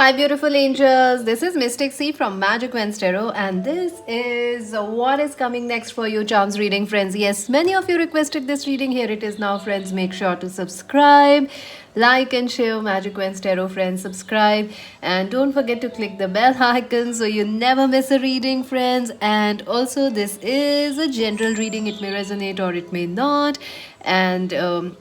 Hi, beautiful angels. This is Mystic C from Magic Wednesday Tarot, and this is what is coming next for you, charms reading, friends. Yes, many of you requested this reading. Here it is now, friends. Make sure to subscribe, like, and share Magic Wednesday Tarot, friends. Subscribe, and don't forget to click the bell icon so you never miss a reading, friends. And also, this is a general reading. It may resonate or it may not. And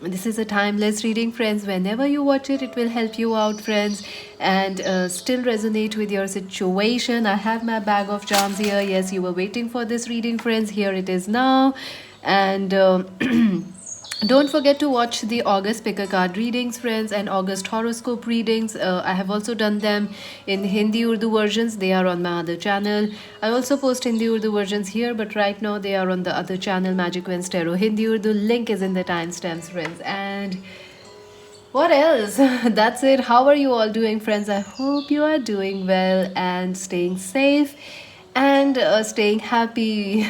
this is a timeless reading, friends. Whenever you watch it, it will help you out, friends, and still resonate with your situation. I have my bag of charms here. Yes, you were waiting for this reading, friends. Here it is now. And don't forget to watch the August pick a card readings, friends, and August horoscope readings. I have also done them in Hindi Urdu versions. They are on my other channel. I also post Hindi Urdu versions here, but right now they are on the other channel, Magic Wednesday Tarot Hindi Urdu. Link is in the timestamps, friends. And what else? That's it. How are you all doing, friends? I hope you are doing well and staying safe and staying happy.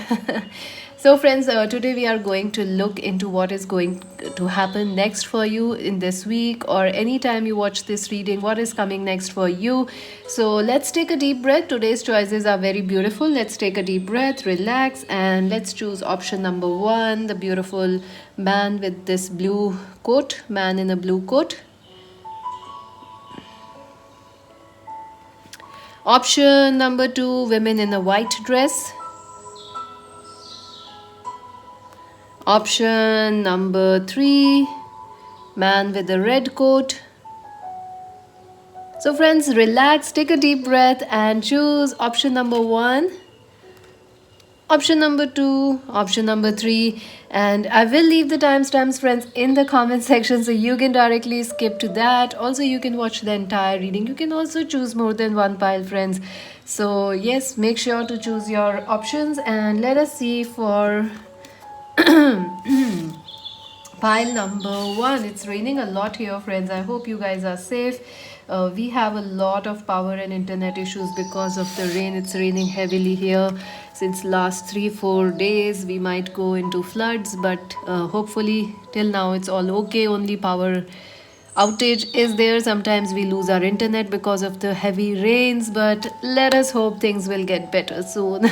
So, friends, today we are going to look into what is going to happen next for you in this week or anytime you watch this reading, what is coming next for you. So, let's take a deep breath. Today's choices are very beautiful. Let's take a deep breath, relax, and let's choose option number one, the beautiful man with this blue coat, man in a blue coat. Option number two, women in a white dress. Option number three, man with a red coat. So friends, relax, take a deep breath and choose option number one, option number two, option number three, and I will leave the timestamps, friends, in the comment section so you can directly skip to that. Also, you can watch the entire reading. You can also choose more than one pile, friends. So yes, make sure to choose your options and let us see for pile number one. It's raining a lot here, friends. I hope you guys are safe. We have a lot of power and internet issues because of the rain. It's raining heavily here since last 3-4 days. We might go into floods, but hopefully till now it's all okay. Only power outage is there. Sometimes we lose our internet because of the heavy rains, but let us hope things will get better soon.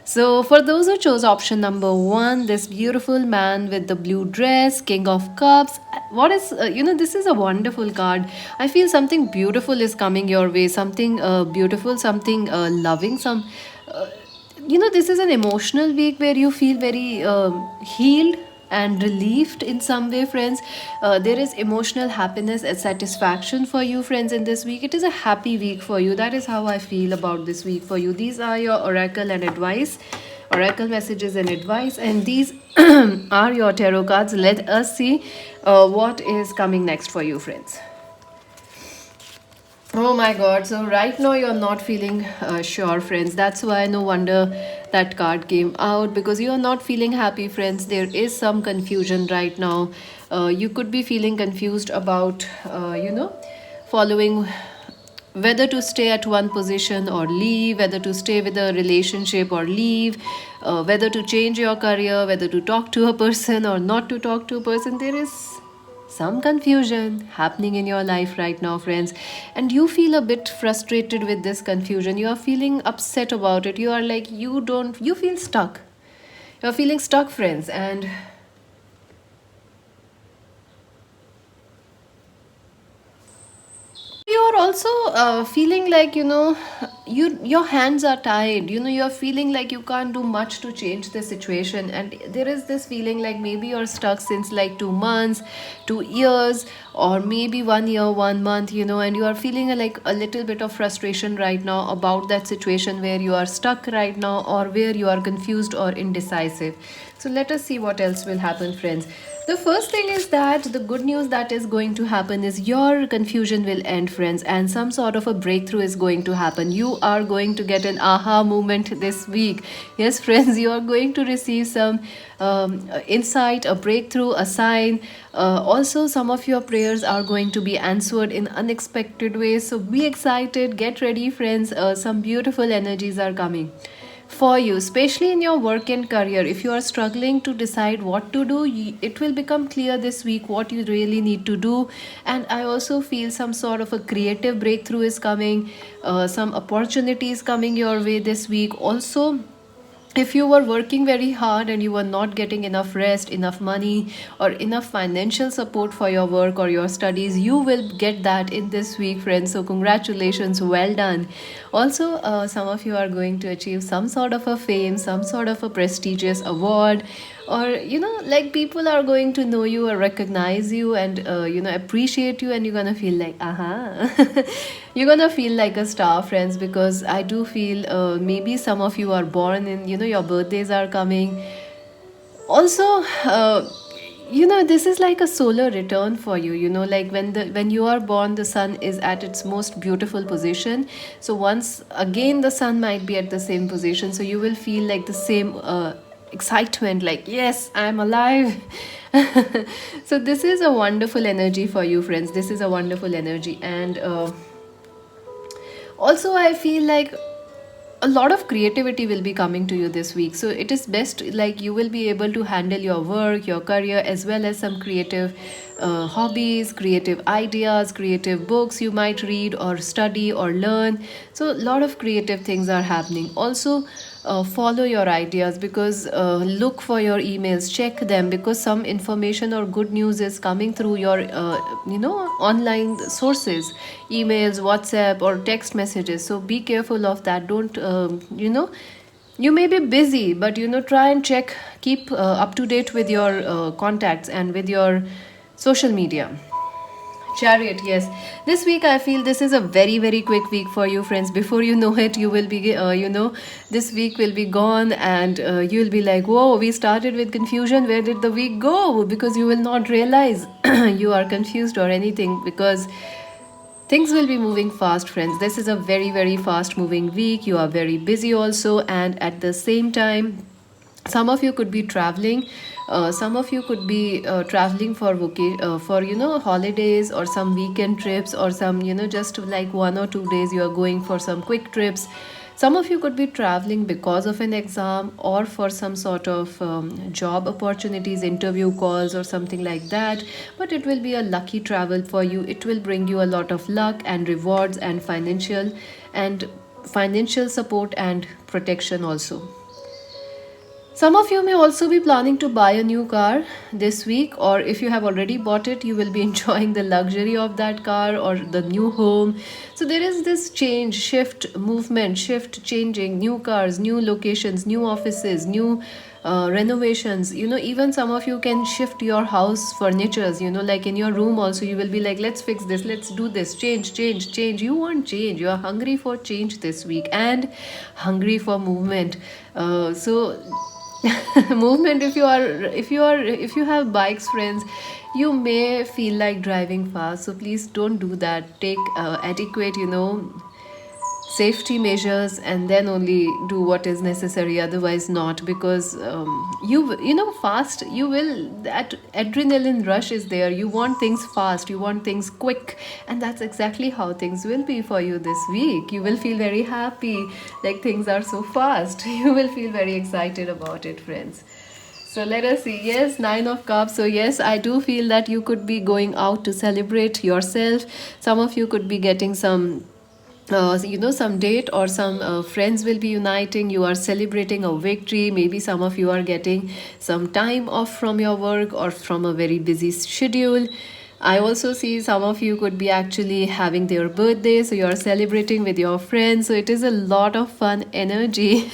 So, for those who chose option number one, this beautiful man with the blue dress, King of Cups, what is, this is a wonderful card. I feel something beautiful is coming your way, something beautiful, something loving, this is an emotional week where you feel very healed and relieved in some way, friends. There is emotional happiness and satisfaction for you, friends, in this week. It is a happy week for you. That is how I feel about this week for you. These are your oracle and advice, oracle messages and advice, and these are your tarot cards. Let us see what is coming next for you, friends. Oh my god, so right now you're not feeling sure, friends. That's why no wonder that card came out, because you are not feeling happy, friends. There is some confusion right now. You could be feeling confused about, following whether to stay at one position or leave, whether to stay with a relationship or leave, whether to change your career, whether to talk to a person or not to talk to a person. There is some confusion happening in your life right now, friends, and you feel a bit frustrated with this confusion. You are feeling upset about it. You are like, you feel stuck. You're feeling stuck, friends, and you are also feeling like, your hands are tied. You're feeling like you can't do much to change the situation, and there is this feeling like maybe you're stuck since like 2 months, 2 years, or maybe 1 year, 1 month, and you are feeling like a little bit of frustration right now about that situation where you are stuck right now, or where you are confused or indecisive. So let us see what else will happen, friends. The first thing is that the good news that is going to happen is your confusion will end, friends, and some sort of a breakthrough is going to happen. You are going to get an aha moment this week. Yes, friends, you are going to receive some insight, a breakthrough, a sign. Also, some of your prayers are going to be answered in unexpected ways. So be excited, get ready, friends. Some beautiful energies are coming. for you, especially in your work and career. If you are struggling to decide what to do, it will become clear this week what you really need to do. And I also feel some sort of a creative breakthrough is coming, some opportunities coming your way this week. Also, if you were working very hard and you were not getting enough rest, enough money, or enough financial support for your work or your studies, you will get that in this week, friends. So congratulations, well done. Also, some of you are going to achieve some sort of a fame, some sort of a prestigious award, or like people are going to know you or recognize you and appreciate you, and you're gonna feel like you're gonna feel like a star, friends, because I do feel maybe some of you are born in, your birthdays are coming. Also, this is like a solar return for you, like when you are born, the sun is at its most beautiful position. So once again the sun might be at the same position, so you will feel like the same excitement, like yes, I'm alive. So this is a wonderful energy for you, friends. This is a wonderful energy. And also I feel like a lot of creativity will be coming to you this week, so it is best, like you will be able to handle your work, your career, as well as some creative hobbies, creative ideas, creative books you might read or study or learn. So a lot of creative things are happening. Also, follow your ideas, because look for your emails, check them, because some information or good news is coming through your online sources, emails, WhatsApp, or text messages. So be careful of that. Don't you may be busy, but try and check, keep up to date with your contacts and with your social media. Chariot, yes. This week I feel this is a very, very quick week for you, friends. Before you know it, you will be, this week will be gone, and you'll be like, whoa, we started with confusion. Where did the week go? Because you will not realize you are confused or anything, because things will be moving fast, friends. This is a very, very fast moving week. You are very busy also, and at the same time, some of you could be traveling, some of you could be traveling for for holidays, or some weekend trips, or some just like 1 or 2 days you are going for some quick trips. Some of you could be traveling because of an exam, or for some sort of job opportunities, interview calls, or something like that. But it will be a lucky travel for you. It will bring you a lot of luck and rewards and financial support and protection also. Some of you may also be planning to buy a new car this week, or if you have already bought it, you will be enjoying the luxury of that car or the new home. So there is this change, shift, movement, shift, changing, new cars, new locations, new offices, new renovations. Even some of you can shift your house furnitures, like in your room also, you will be like, let's fix this, let's do this, change, change, change. You want change. You are hungry for change this week, and hungry for movement. So movement, if you have bikes, friends, you may feel like driving fast, so please don't do that. Take adequate safety measures, and then only do what is necessary, otherwise not, because fast, you will, that adrenaline rush is there. You want things fast, you want things quick, and that's exactly how things will be for you this week. You will feel very happy, like things are so fast. You will feel very excited about it, friends. So let us see. Yes, Nine of Cups. So yes, I do feel that you could be going out to celebrate yourself. Some of you could be getting some some date, or some friends will be uniting. You are celebrating a victory. Maybe some of you are getting some time off from your work or from a very busy schedule. I also see some of you could be actually having their birthday, so you're celebrating with your friends. So it is a lot of fun energy,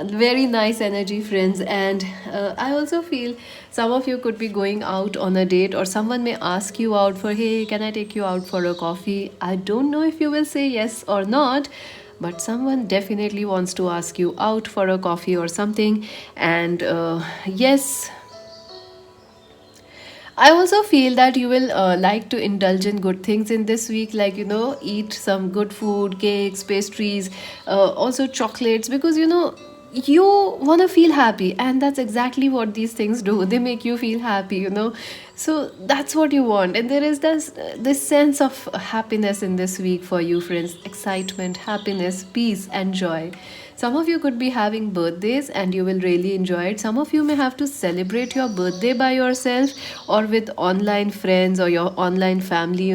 very nice energy, friends. And I also feel some of you could be going out on a date, or someone may ask you out for, hey, can I take you out for a coffee? I don't know if you will say yes or not, but someone definitely wants to ask you out for a coffee or something. And yes, I also feel that you will like to indulge in good things in this week, like, eat some good food, cakes, pastries, also chocolates, because, you want to feel happy, and that's exactly what these things do. They make you feel happy. So that's what you want. And there is this sense of happiness in this week for you, friends. Excitement, happiness, peace, and joy. Some of you could be having birthdays and you will really enjoy it. Some of you may have to celebrate your birthday by yourself or with online friends or your online family,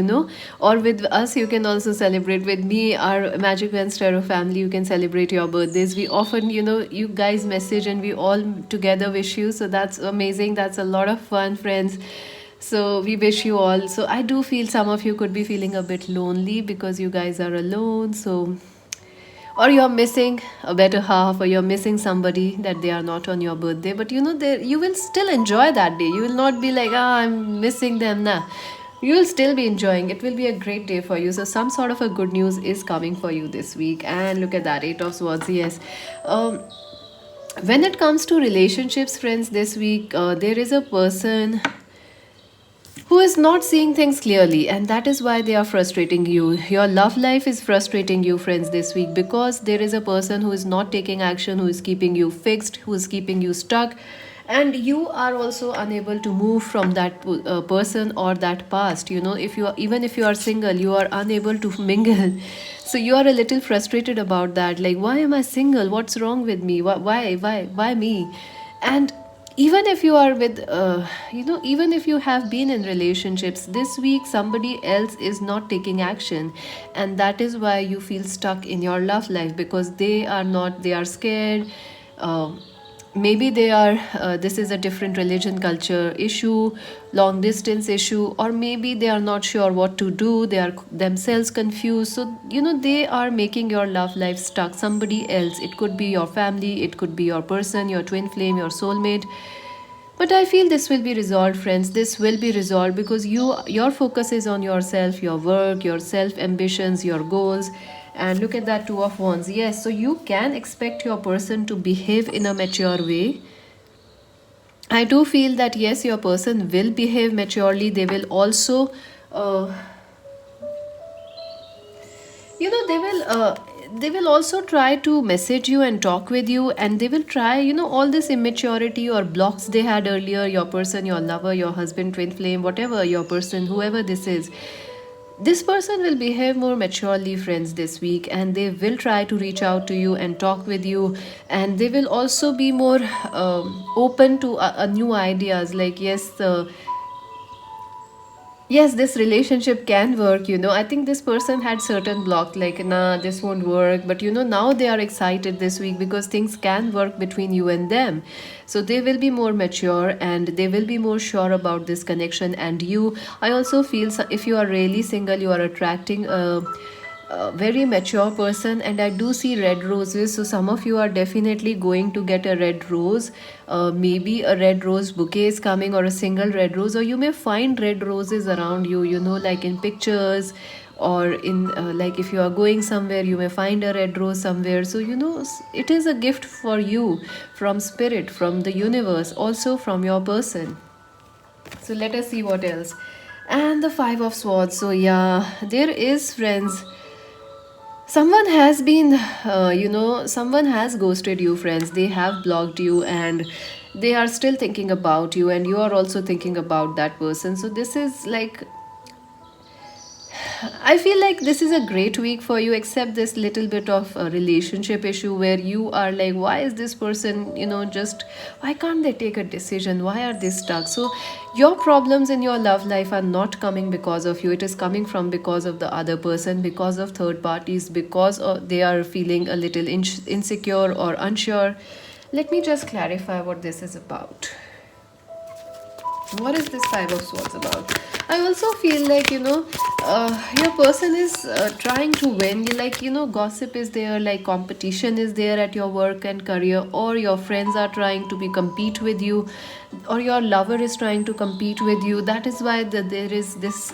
or with us. You can also celebrate with me, our Magic Vans Tarot family. You can celebrate your birthdays. We often, you guys message and we all together wish you. So that's amazing. That's a lot of fun, friends. So we wish you all. So I do feel some of you could be feeling a bit lonely because you guys are alone. So, or you're missing a better half, or you're missing somebody that they are not on your birthday, but you will still enjoy that day. You will not be like, I'm missing them now. You will still be enjoying. It will be a great day for you. So some sort of a good news is coming for you this week. And look at that, 8 of Swords. Yes. When it comes to relationships, friends, this week there is a person who is not seeing things clearly, and that is why they are frustrating you. Your love life is frustrating you, friends, this week, because there is a person who is not taking action, who is keeping you fixed, who is keeping you stuck, and you are also unable to move from that person or that past. If you are single, you are unable to mingle. So you are a little frustrated about that, like, why am I single? What's wrong with me? Why me? And even if you are with even if you have been in relationships this week, somebody else is not taking action, and that is why you feel stuck in your love life, because they are scared. Maybe they are this is a different religion, culture issue, long distance issue, or maybe they are not sure what to do, they are themselves confused. So they are making your love life stuck. Somebody else, it could be your family, it could be your person, your twin flame, your soulmate. But I feel this will be resolved, friends. This will be resolved because your focus is on yourself, your work, your self ambitions, your goals. And look at that, 2 of Wands. Yes, so you can expect your person to behave in a mature way. I do feel that yes, your person will behave maturely. They will also they will also try to message you and talk with you, and they will try, all this immaturity or blocks they had earlier, your person, your lover, your husband, twin flame, whatever your person, whoever this person will behave more maturely, friends, this week, and they will try to reach out to you and talk with you, and they will also be more open to new ideas, like, yes, this relationship can work. I think this person had certain blocks, like, nah, this won't work, but now they are excited this week because things can work between you and them. So they will be more mature and they will be more sure about this connection. And I also feel, if you are really single, you are attracting a very mature person, and I do see red roses. So some of you are definitely going to get a red rose. Maybe a red rose bouquet is coming, or a single red rose, or you may find red roses around you, like in pictures, or in like, if you are going somewhere, you may find a red rose somewhere. So it is a gift for you, from spirit, from the universe, also from your person. So let us see what else. And the 5 of Swords. So yeah, there is, friends, someone has been someone has ghosted you, friends. They have blocked you, and they are still thinking about you, and you are also thinking about that person. So this is like, I feel like this is a great week for you, except this little bit of a relationship issue where you are like, why is this person, just why can't they take a decision? Why are they stuck? So your problems in your love life are not coming because of you. It is coming from because of the other person, because of third parties, because they are feeling a little insecure or unsure. Let me just clarify what this is about. What is this 5 of Swords about? I also feel like, your person is trying to win. Like, gossip is there, like competition is there at your work and career, or your friends are trying to compete with you, or your lover is trying to compete with you. That is why there is this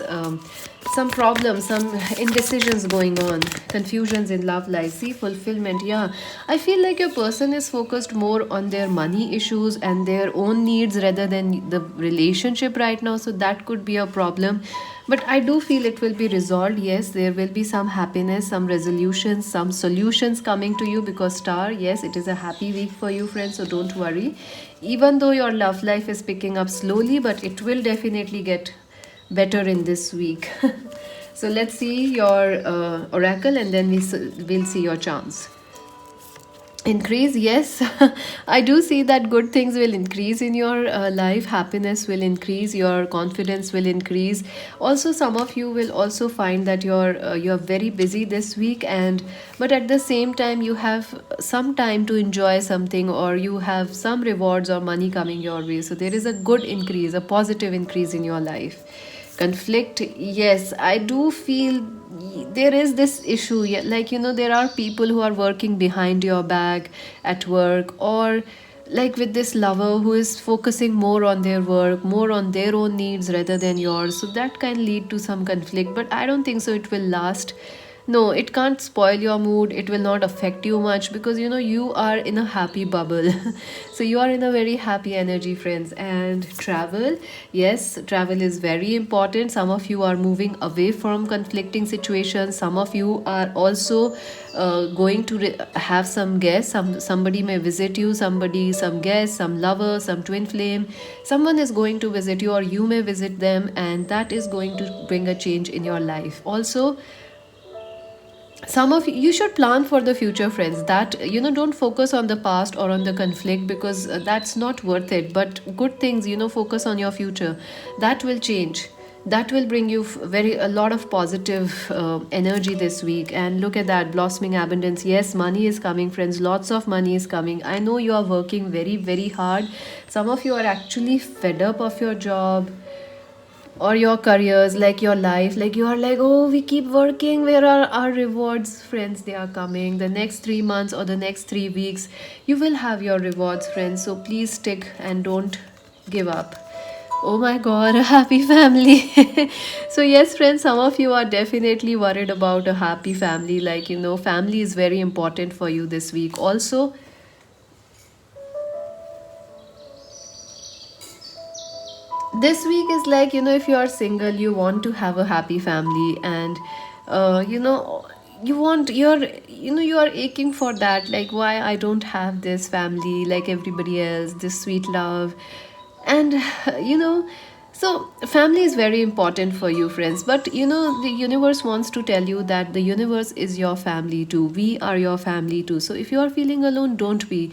some problems, some indecisions going on, confusions in love life. See, fulfillment. Yeah, I feel like your person is focused more on their money issues and their own needs rather than the relationship right now. So that could be a problem, but I do feel it will be resolved. Yes, there will be some happiness, some resolutions, some solutions coming to you, because star, yes, it is a happy week for you, friends. So don't worry, even though your love life is picking up slowly, but it will definitely get better in this week. So let's see your oracle, and then we'll see your charms. Increase, yes. I do see that good things will increase in your life. Happiness will increase, your confidence will increase. Also, some of you will also find that you're very busy this week, and but at the same time you have some time to enjoy something, or you have some rewards or money coming your way. So there is a good increase, a positive increase in your life. Conflict, yes, I do feel there is this issue. Yeah, like, there are people who are working behind your back at work, or like with this lover who is focusing more on their work, more on their own needs rather than yours. So that can lead to some conflict, but I don't think so it will last. No, it can't spoil your mood. It will not affect you much, because you are in a happy bubble. So you are in a very happy energy, friends. And travel, yes, travel is very important. Some of you are moving away from conflicting situations. Some of you are also going to have some guests. Somebody may visit you. Some guest, some lover, some twin flame. Someone is going to visit you, or you may visit them, and that is going to bring a change in your life. Also, some of you should plan for the future, friends, that don't focus on the past or on the conflict, because that's not worth it. But good things, focus on your future. That will change. That will bring you very a lot of positive energy this week. And look at that, blossoming abundance. Yes, money is coming, friends. Lots of money is coming. I know you are working very, very hard. Some of you are actually fed up of your job or your careers, like your life, like you are like, oh, we keep working, where are our rewards? Friends, they are coming. The next 3 months or the next 3 weeks, you will have your rewards, friends. So please stick and don't give up. Oh my god, a happy family. So yes, friends, some of you are definitely worried about a happy family. Like, family is very important for you this week. Also, this week is like, if you are single, you want to have a happy family, and you want you are aching for that, like, why I don't have this family like everybody else, this sweet love. And you know so family is very important for you, friends, but the universe wants to tell you that the universe is your family too. We are your family too. So if you are feeling alone, don't be.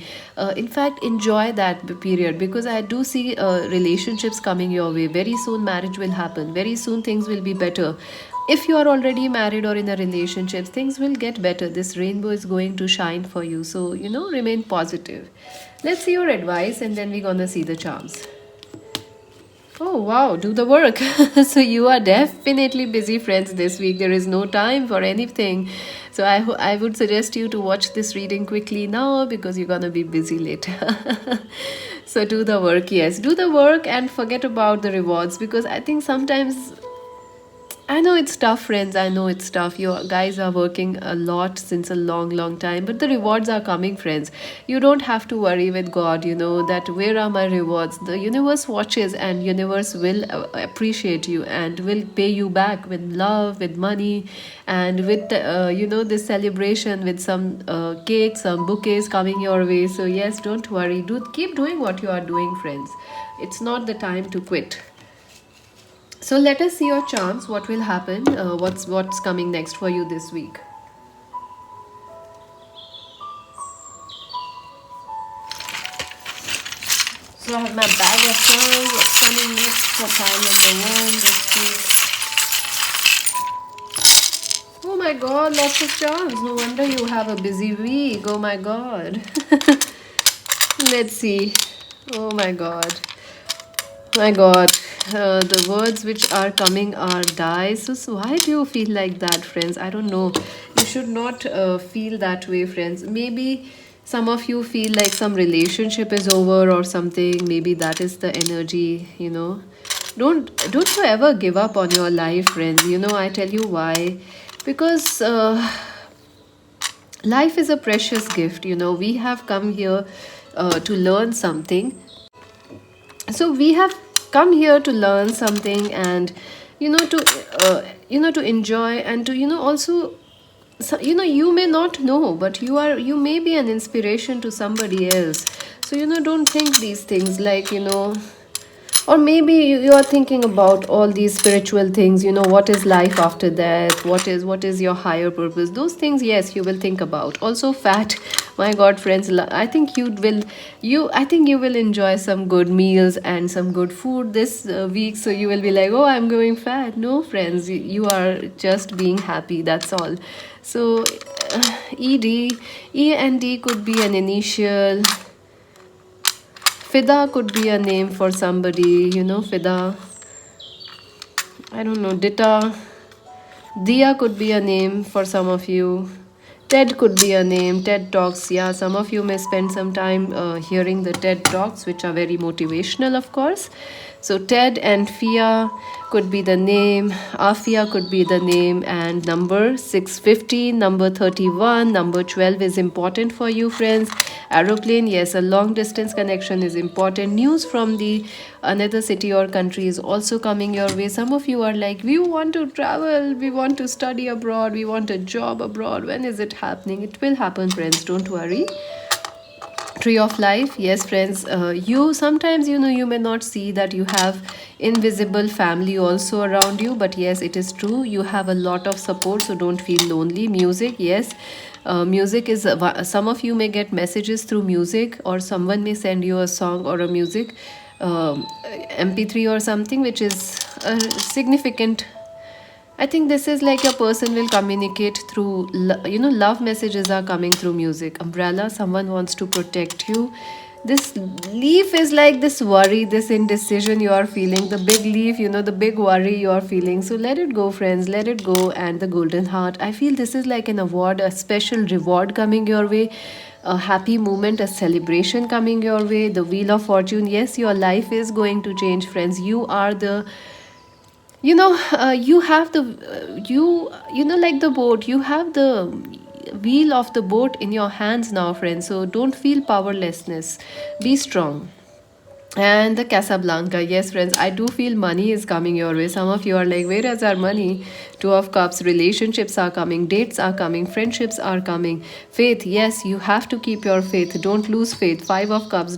In fact, enjoy that period, because I do see relationships coming your way very soon. Marriage will happen very soon. Things will be better. If you are already married or in a relationship, things will get better. This rainbow is going to shine for you. So remain positive. Let's see your advice, and then we're gonna see the charms. Oh wow, do the work. So you are definitely busy, friends, this week. There is no time for anything. So I would suggest you to watch this reading quickly now, because you're gonna be busy later. So do the work, yes. Do the work and forget about the rewards, because I think sometimes I know it's tough, friends. I know it's tough. You guys are working a lot since a long, long time, but the rewards are coming, friends. You don't have to worry with God, that where are my rewards? The universe watches, and universe will appreciate you and will pay you back with love, with money, and with this celebration, with some cake, some bouquets coming your way. So yes, don't worry. Do keep doing what you are doing, friends. It's not the time to quit. So let us see your charms. What will happen? What's coming next for you this week? So I have my bag of charms. What's coming next for pile number 1 this week? Oh my god, lots of charms. No wonder you have a busy week. Oh my god. Let's see. Oh my god. My god. The words which are coming are die. So why do you feel like that, friends? I don't know. You should not feel that way, friends. Maybe some of you feel like some relationship is over or something. Maybe that is the energy. Don't you ever give up on your life, friends. I tell you why. Because life is a precious gift. We have come here to learn something. So we have come here to learn something, and to enjoy, and to also, so, you may not know, but you may be an inspiration to somebody else. So don't think these things like Or maybe you are thinking about all these spiritual things, what is life after death, what is your higher purpose. Those things, yes, you will think about. Also fat. My god, friends, I think you will enjoy some good meals and some good food this week. So you will be like, oh, I'm going fat. No, friends, you are just being happy, that's all. So ed e and d could be an initial. Fida could be a name for somebody, Fida. I don't know. Dita. Dia could be a name for some of you. TED could be a name. TED Talks. Yeah, some of you may spend some time hearing the TED Talks, which are very motivational, of course. So TED and Fia could be the name. Afia could be the name. And number 650, number 31, number 12 is important for you, friends. Aeroplane, yes, a long distance connection is important. News from the another city or country is also coming your way. Some of you are like, we want to travel, we want to study abroad, we want a job abroad. When is it happening? It will happen, friends, don't worry. Tree of life, yes, friends, you sometimes, you may not see that you have invisible family also around you, but yes, it is true, you have a lot of support, so don't feel lonely. Music, yes, music is some of you may get messages through music, or someone may send you a song or a music mp3 or something, which is a significant. I think this is like your person will communicate through, love messages are coming through music. Umbrella, someone wants to protect you. This leaf is like this worry, this indecision you are feeling. The big leaf, the big worry you are feeling. So let it go, friends, let it go. And the golden heart, I feel this is like an award, a special reward coming your way. A happy moment, a celebration coming your way. The wheel of fortune, yes, your life is going to change, friends. You are the you have the like the boat, you have the wheel of the boat in your hands now, friends, so don't feel powerlessness, be strong. And the Casablanca, yes, friends, I do feel money is coming your way. Some of you are like, where is our money? Two of Cups, relationships are coming, dates are coming, friendships are coming. Faith, yes, you have to keep your faith. Don't lose faith. Five of Cups,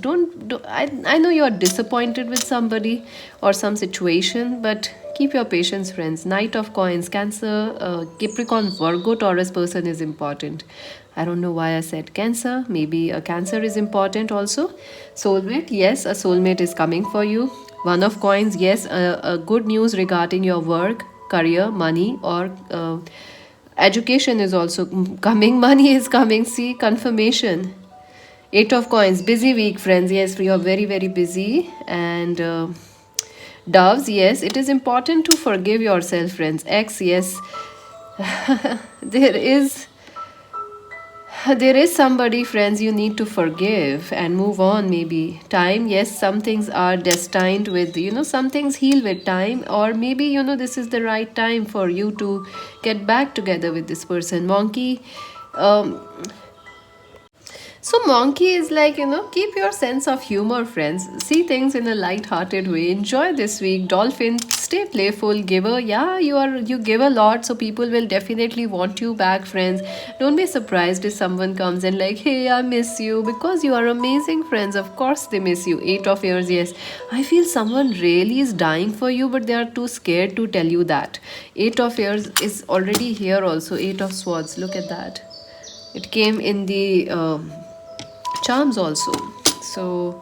I know you are disappointed with somebody or some situation, but keep your patience, friends. Knight of Coins, Cancer, Capricorn, Virgo, Taurus person is important. I don't know why I said Cancer. Maybe a Cancer is important also. Soulmate, yes, a soulmate is coming for you. One of Coins, yes, a good news regarding your work, career, money, or education is also coming. Money is coming. See, confirmation. Eight of Coins, busy week, friends. Yes, we are very, very busy. And Doves, yes, it is important to forgive yourself, friends. X, yes, there is somebody, friends, you need to forgive and move on. Maybe time, yes, some things are destined with, some things heal with time, or maybe, this is the right time for you to get back together with this person. Monkey, um, so monkey is like, keep your sense of humor, friends. See things in a light-hearted way. Enjoy this week. Dolphin, stay playful. Giver, yeah, you give a lot, so people will definitely want you back, friends. Don't be surprised if someone comes and like, hey, I miss you, because you are amazing, friends. Of course they miss you. Eight of Ears, yes. I feel someone really is dying for you, but they are too scared to tell you that. Eight of Ears is already here also. Eight of Swords, look at that. It came in the charms also. So,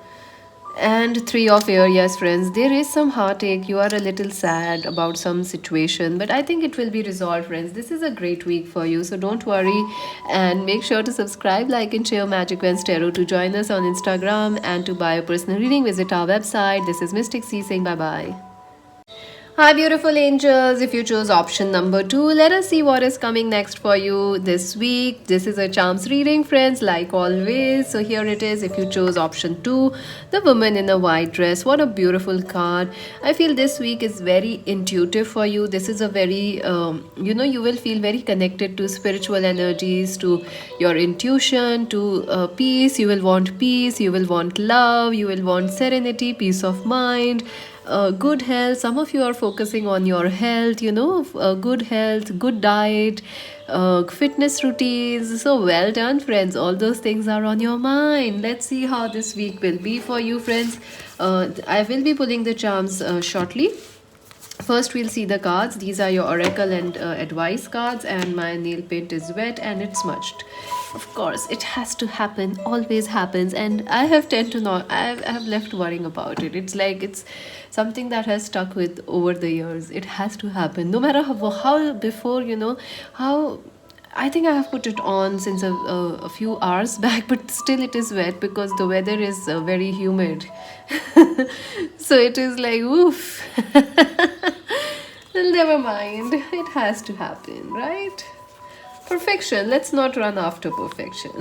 and three of air, yes, friends, there is some heartache, you are a little sad about some situation, but I think it will be resolved, friends. This is a great week for you, so don't worry. And make sure to subscribe, like, and share Magic Vans Tarot. To join us on Instagram and to buy a personal reading, visit our website. This is Mystic C saying bye bye. Hi, beautiful angels. If you chose option number 2, let us see what is coming next for you this week. This is a charms reading, friends, like always. So here it is. If you chose option 2, the woman in a white dress. What a beautiful card. I feel this week is very intuitive for you. This is a very, you will feel very connected to spiritual energies, to your intuition, to peace. You will want peace. You will want love. You will want serenity, peace of mind. good health. Some of you are focusing on your health, good health, good diet, fitness routines. So well done, friends. All those things are on your mind. Let's see how this week will be for you, friends. I will be pulling the charms shortly. First, we'll see the cards. These are your oracle and advice cards, and my nail paint is wet and it's smudged. Of course, it has to happen, always happens, and I have tend to not, I have left worrying about it. It's like it's something that has stuck with over the years. It has to happen, no matter how before, how I think I have put it on since a few hours back, but still it is wet because the weather is very humid. So it is like, oof. Well, never mind. It has to happen, right? Perfection. Let's not run after perfection.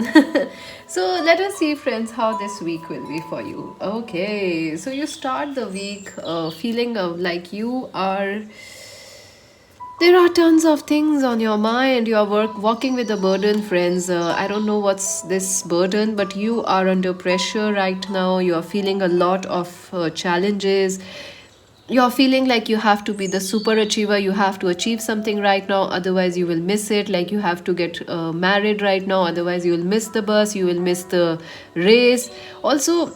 So let us see, friends, how this week will be for you. Okay, so you start the week feeling like you are, there are tons of things on your mind. You are walking with a burden, friends. I don't know what's this burden, but you are under pressure right now. You are feeling a lot of challenges. You're feeling like you have to be the super achiever. You have to achieve something right now, otherwise you will miss it. Like you have to get married right now, otherwise you will miss the bus, you will miss the race. Also,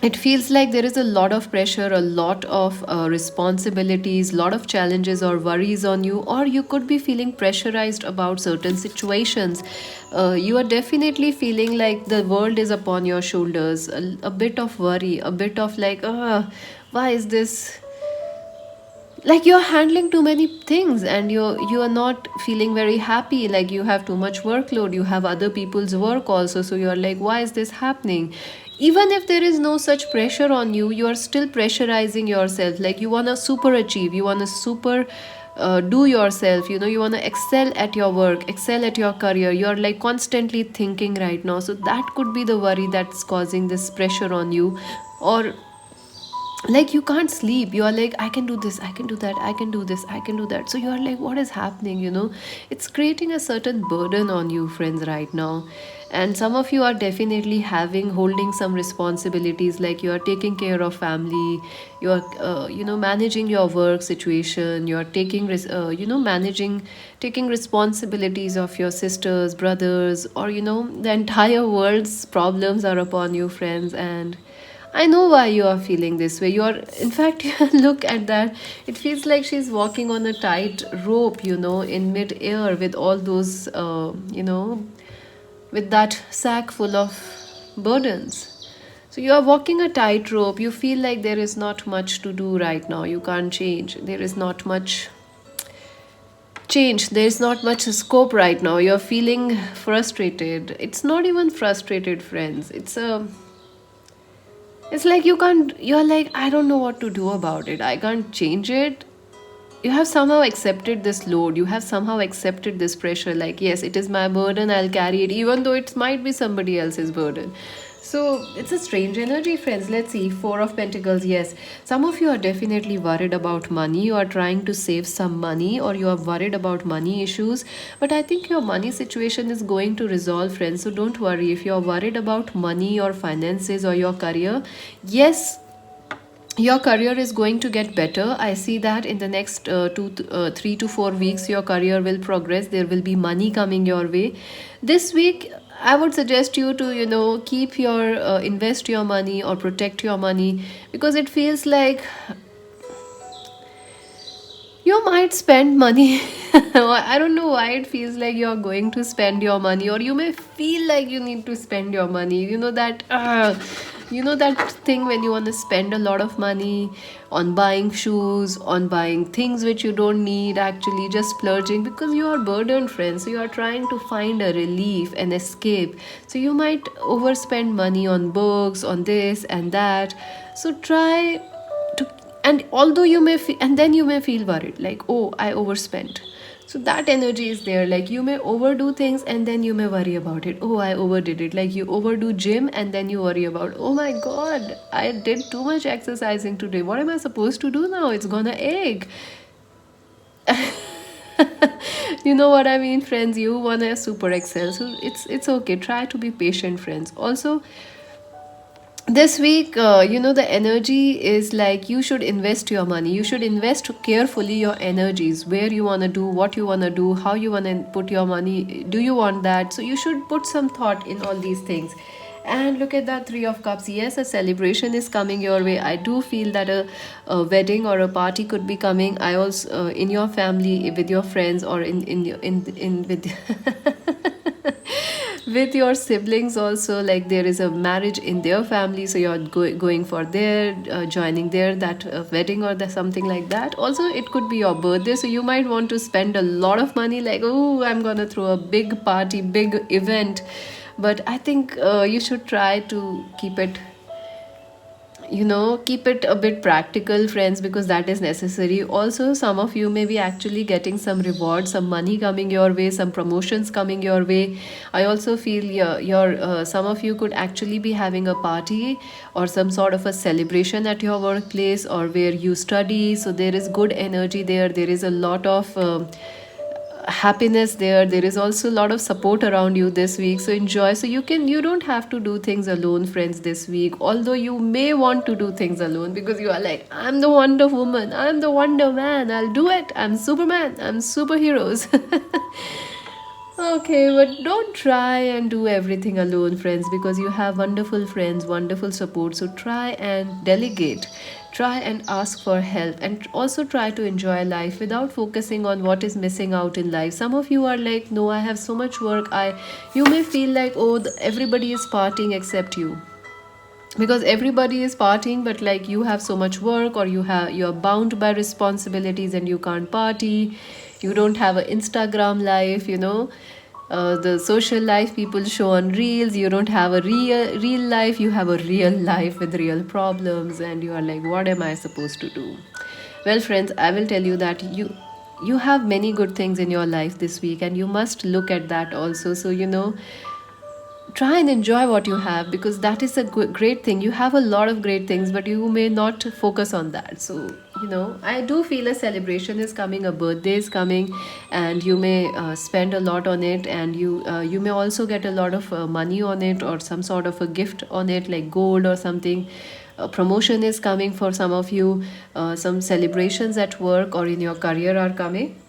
it feels like there is a lot of pressure, a lot of responsibilities, lot of challenges or worries on you, or you could be feeling pressurized about certain situations. You are definitely feeling like the world is upon your shoulders. A bit of worry, a bit of like, why is this, like you're handling too many things and you are not feeling very happy, like you have too much workload, you have other people's work also, so you're like, why is this happening? Even if there is no such pressure on you, you are still pressurizing yourself, like you want to super achieve, you want to super do yourself, you want to excel at your work, excel at your career. You're like constantly thinking right now, so that could be the worry that's causing this pressure on you. Or like you can't sleep, you are like, I can do this, I can do that, I can do this, I can do that. So you are like, what is happening? It's creating a certain burden on you, friends, right now. And some of you are definitely holding some responsibilities, like you are taking care of family, you are managing your work situation, you are managing, taking responsibilities of your sisters, brothers, or the entire world's problems are upon you, friends. And I know why you are feeling this way. In fact, look at that. It feels like she's walking on a tight rope, in mid-air with all those, with that sack full of burdens. So you are walking a tightrope. You feel like there is not much to do right now. You can't change. There is not much change. There is not much scope right now. You're feeling frustrated. It's not even frustrated, friends. It's like you're like, I don't know what to do about it. I can't change it. You have somehow accepted this load. You have somehow accepted this pressure. Like, yes, it is my burden. I'll carry it, even though it might be somebody else's burden. So it's a strange energy, friends. Let's see. Four of Pentacles. Yes. Some of you are definitely worried about money. You are trying to save some money, or you are worried about money issues. But I think your money situation is going to resolve, friends. So don't worry. If you're worried about money or finances or your career, yes, your career is going to get better. I see that in the next 3 to 4 weeks your career will progress. There will be money coming your way this week. I would suggest you to keep your invest your money or protect your money, because it feels like you might spend money. I don't know why it feels like you're going to spend your money, or you may feel like you need to spend your money. That thing when you want to spend a lot of money on buying shoes, on buying things which you don't need, actually just splurging because you are burdened, friends. So you are trying to find a relief, an escape. So you might overspend money on books, on this and that. So try to, and although you may feel, and then you may feel worried, like, oh, I overspent. So that energy is there, like you may overdo things and then you may worry about it. Oh, I overdid it. Like you overdo gym and then you worry about, oh my god, I did too much exercising today, what am I supposed to do now? It's gonna ache. You know what I mean, friends? You wanna super excel, so it's okay. Try to be patient, friends. Also, this week, the energy is like you should invest your money. You should invest carefully your energies, where you want to do, what you want to do, how you want to put your money. Do you want that? So you should put some thought in all these things. And look at that Three of Cups. Yes, a celebration is coming your way. I do feel that a wedding or a party could be coming. I also, in your family, with your friends, or in with with your siblings also, like there is a marriage in their family, so you're going for their joining their that wedding or something like that. Also, it could be your birthday, so you might want to spend a lot of money, like, oh, I'm gonna throw a big party, big event. But I think you should try to keep it a bit practical, friends, because that is necessary. Also, some of you may be actually getting some reward, some money coming your way, some promotions coming your way. I also feel some of you could actually be having a party or some sort of a celebration at your workplace or where you study. So there is good energy there. There is a lot of happiness there. There is also a lot of support around you this week, so enjoy. So you don't have to do things alone, friends, this week, although you may want to do things alone because you are like, I'm the Wonder Woman, I'm the Wonder Man, I'll do it, I'm Superman, I'm superheroes. Okay, but don't try and do everything alone, friends, because you have wonderful friends, wonderful support. So try and delegate, try and ask for help, and also try to enjoy life without focusing on what is missing out in life. Some of you are like, no, I have so much work. You may feel like, oh, everybody is partying except you, because everybody is partying, but like you have so much work, or you're bound by responsibilities and you can't party. You don't have an Instagram life, the social life people show on reels. You don't have a real life. You have a real life with real problems, and you are like, what am I supposed to do? Well, friends, I will tell you that you have many good things in your life this week, and you must look at that also. So try and enjoy what you have, because that is a great thing. You have a lot of great things, but you may not focus on that. So I do feel a celebration is coming, a birthday is coming, and you may spend a lot on it, and you may also get a lot of money on it, or some sort of a gift on it, like gold or something. A promotion is coming for some of you. Some celebrations at work or in your career are coming.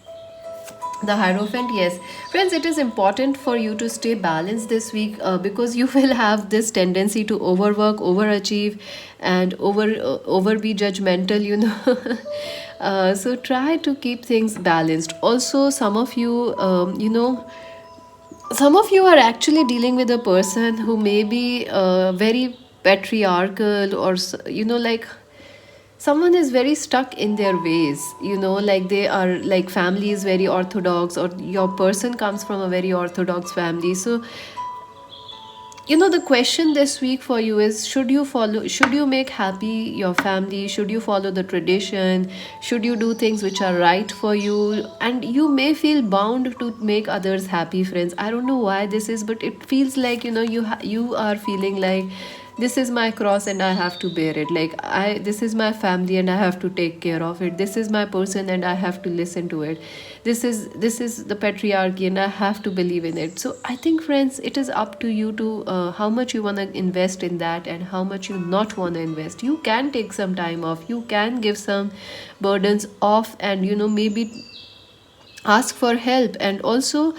The Hierophant, yes. Friends, it is important for you to stay balanced this week, because you will have this tendency to overwork, overachieve, and over be judgmental, so try to keep things balanced. Also, some of you are actually dealing with a person who may be very patriarchal, or like someone is very stuck in their ways, like they are like, family is very orthodox, or your person comes from a very orthodox family. So the question this week for you is, should you make happy your family, should you follow the tradition, should you do things which are right for you? And you may feel bound to make others happy, friends. I don't know why this is, but it feels like, you are feeling like, this is my cross and I have to bear it. Like, this is my family and I have to take care of it. This is my person and I have to listen to it. This is the patriarchy and I have to believe in it. So I think, friends, it is up to you to how much you want to invest in that and how much you not want to invest. You can take some time off, you can give some burdens off, and maybe ask for help. And also,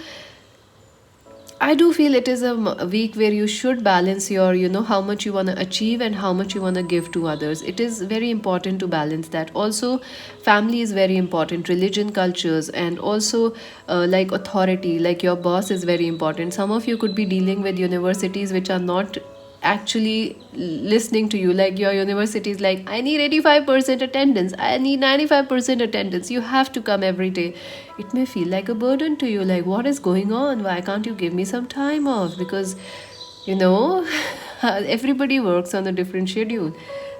I do feel it is a week where you should balance your, how much you want to achieve and how much you want to give to others. It is very important to balance that. Also, family is very important, religion, cultures, and also like authority, like your boss is very important. Some of you could be dealing with universities which are not actually listening to you. Like, your university is like, I need 85% attendance, I need 95% attendance, you have to come every day. It may feel like a burden to you, like, what is going on, why can't you give me some time off? Because everybody works on a different schedule.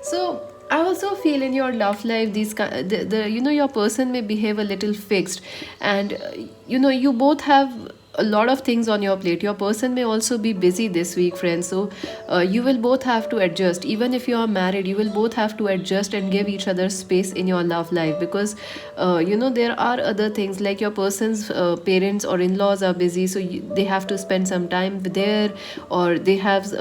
So I also feel in your love life, your person may behave a little fixed, and you both have a lot of things on your plate. Your person may also be busy this week, friends. So you will both have to adjust. Even if you are married, you will both have to adjust and give each other space in your love life, because there are other things, like your person's parents or in-laws are busy, so they have to spend some time there, or they have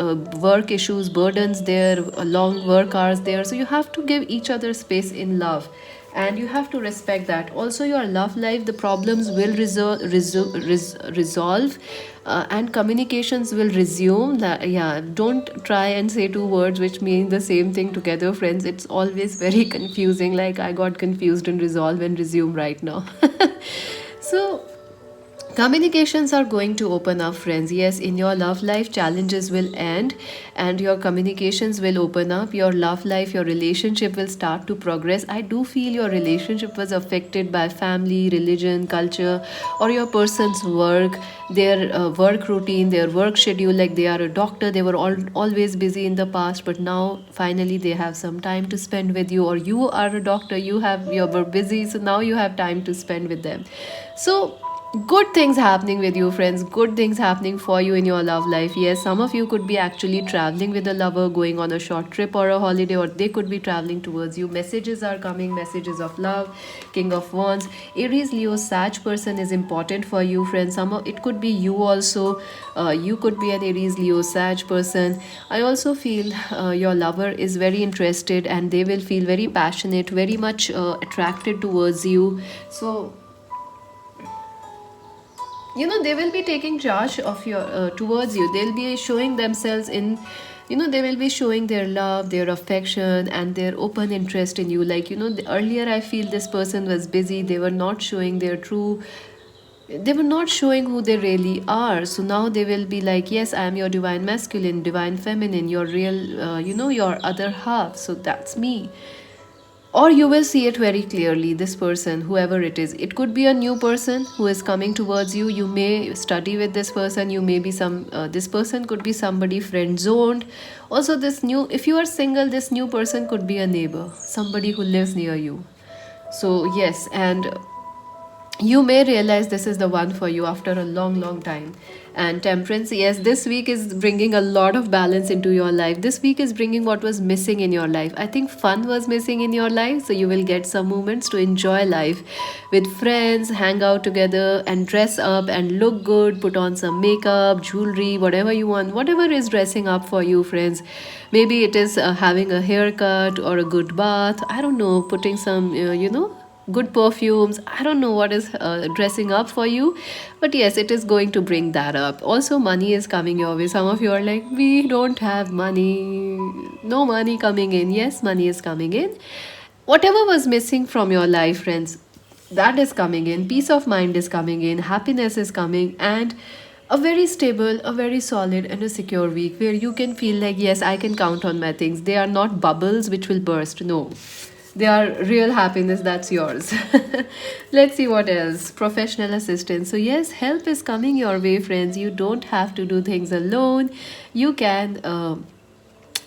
work issues, burdens there, long work hours there. So you have to give each other space in love, and you have to respect that. Also, your love life, the problems will resolve, and communications will resume. That, yeah, don't try and say two words which mean the same thing together, friends. It's always very confusing. Like, I got confused in resolve and resume right now. So communications are going to open up, friends. Yes, in your love life, challenges will end and your communications will open up. Your love life, your relationship will start to progress. I do feel your relationship was affected by family, religion, culture, or your person's work, their work routine, their work schedule. Like, they are a doctor, they were always busy in the past, but now finally they have some time to spend with you. Or you are a doctor, you were busy, so now you have time to spend with them. So good things happening with you, friends. Good things happening for you in your love life. Yes, some of you could be actually traveling with a lover, going on a short trip or a holiday, or they could be traveling towards you. Messages are coming, messages of love. King of Wands, Aries, Leo, Sag person is important for you, friends. It could be you also. You could be an Aries, Leo, Sag person. I also feel your lover is very interested, and they will feel very passionate, very much attracted towards you. So they will be taking charge of your towards you. They'll be showing themselves in, they will be showing their love, their affection, and their open interest in you. Like, earlier I feel this person was busy, they were not showing their true, they were not showing who they really are. So now they will be like, yes, I am your divine masculine, divine feminine, your real your other half. So that's me. Or you will see it very clearly, this person, whoever it is. It could be a new person who is coming towards you. You may study with this person. You may be this person could be somebody friend zoned. Also, if you are single, this new person could be a neighbor, somebody who lives near you. So yes, and you may realize this is the one for you after a long time. And Temperance, yes, this week is bringing a lot of balance into your life. This week is bringing what was missing in your life. I think fun was missing in your life, so you will get some moments to enjoy life with friends, hang out together, and dress up and look good, put on some makeup, jewelry, whatever you want, whatever is dressing up for you, friends. Maybe it is having a haircut or a good bath, I don't know, putting some good perfumes. I don't know what is dressing up for you, but yes, it is going to bring that up. Also, money is coming your way. Some of you are like, we don't have money, no money coming in. Yes, money is coming in. Whatever was missing from your life, friends, that is coming in. Peace of mind is coming in, happiness is coming, and a very stable, a very solid, and a secure week where you can feel like, yes, I can count on my things. They are not bubbles which will burst. No, they are real happiness that's yours. Let's see what else. Professional assistance. So yes, help is coming your way, friends. You don't have to do things alone. You can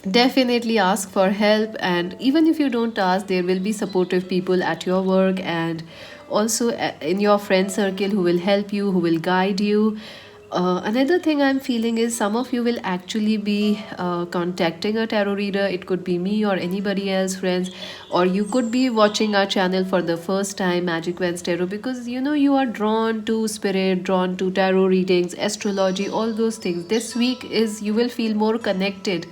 definitely ask for help, and even if you don't ask, there will be supportive people at your work, and also in your friend circle, who will help you, who will guide you. Another thing I'm feeling is some of you will actually be contacting a tarot reader. It could be me or anybody else, friends, or you could be watching our channel for the first time, Magic Vans Tarot, because you are drawn to spirit, drawn to tarot readings, astrology, all those things. This week is, you will feel more connected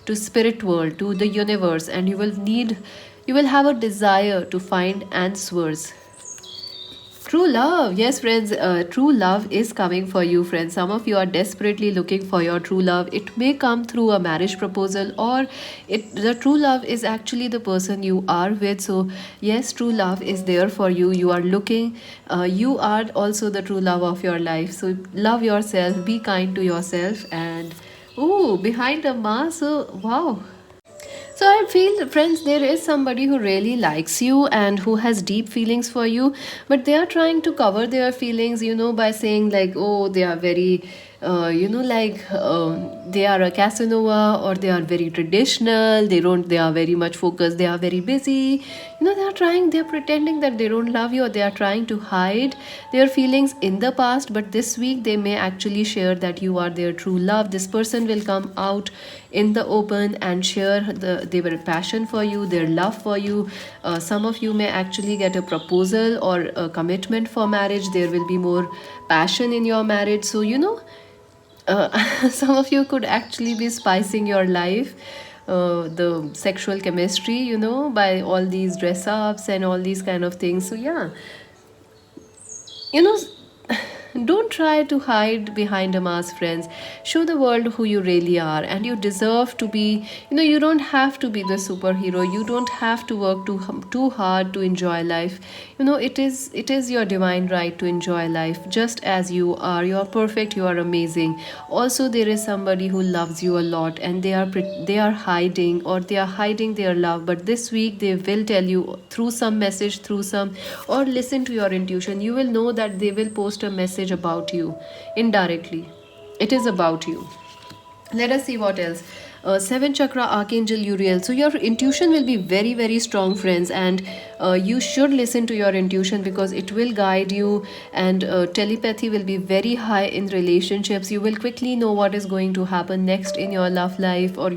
to spirit world, to the universe, and you will have a desire to find answers. True love. Yes, friends, true love is coming for you, friends. Some of you are desperately looking for your true love. It may come through a marriage proposal, or the true love is actually the person you are with. So, yes, true love is there for you. You are looking. You are also the true love of your life. So, love yourself. Be kind to yourself. And, oh, behind a mask. So, wow. So I feel, friends, there is somebody who really likes you and who has deep feelings for you, but they are trying to cover their feelings, by saying like, oh, they are very like they are a Casanova, or they are very traditional, they are very much focused, they are very busy. They are pretending that they don't love you, or they are trying to hide their feelings in the past. But this week they may actually share that you are their true love. This person will come out in the open and share their passion for you, their love for you. Some of you may actually get a proposal or a commitment for marriage. There will be more passion in your marriage. So some of you could actually be spicing your life, the sexual chemistry, by all these dress ups and all these kind of things. So yeah, you know don't try to hide behind a mask, friends. Show the world who you really are, and you deserve to be. You don't have to be the superhero. You don't have to work too hard to enjoy life. It is your divine right to enjoy life just as you are. You are perfect. You are amazing. Also, there is somebody who loves you a lot, and they are hiding, or they are hiding their love. But this week they will tell you through some message, through some, or listen to your intuition. You will know that they will post a message about you indirectly. It is about you. Let us see what else. Seven chakra archangel Uriel. So your intuition will be very very strong, friends, and you should listen to your intuition, because it will guide you. And telepathy will be very high in relationships. You will quickly know what is going to happen next in your love life, or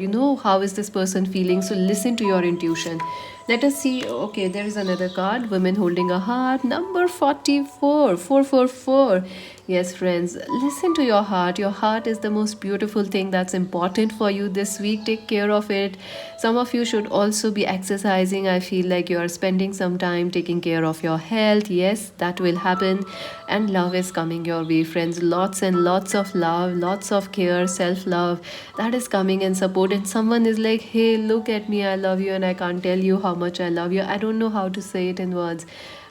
how is this person feeling. So listen to your intuition. Let us see. Okay, there is another card. Women holding a heart. Number 44. 444. Yes, friends, listen to your heart. Your heart is the most beautiful thing that's important for you this week. Take care of it. Some of you should also be exercising. I feel like you are spending some time taking care of your health. Yes, that will happen. And love is coming your way, friends. Lots and lots of love, lots of care, self love, that is coming in support. And someone is like, hey, look at me, I love you, and I can't tell you how much I love you. I don't know how to say it in words.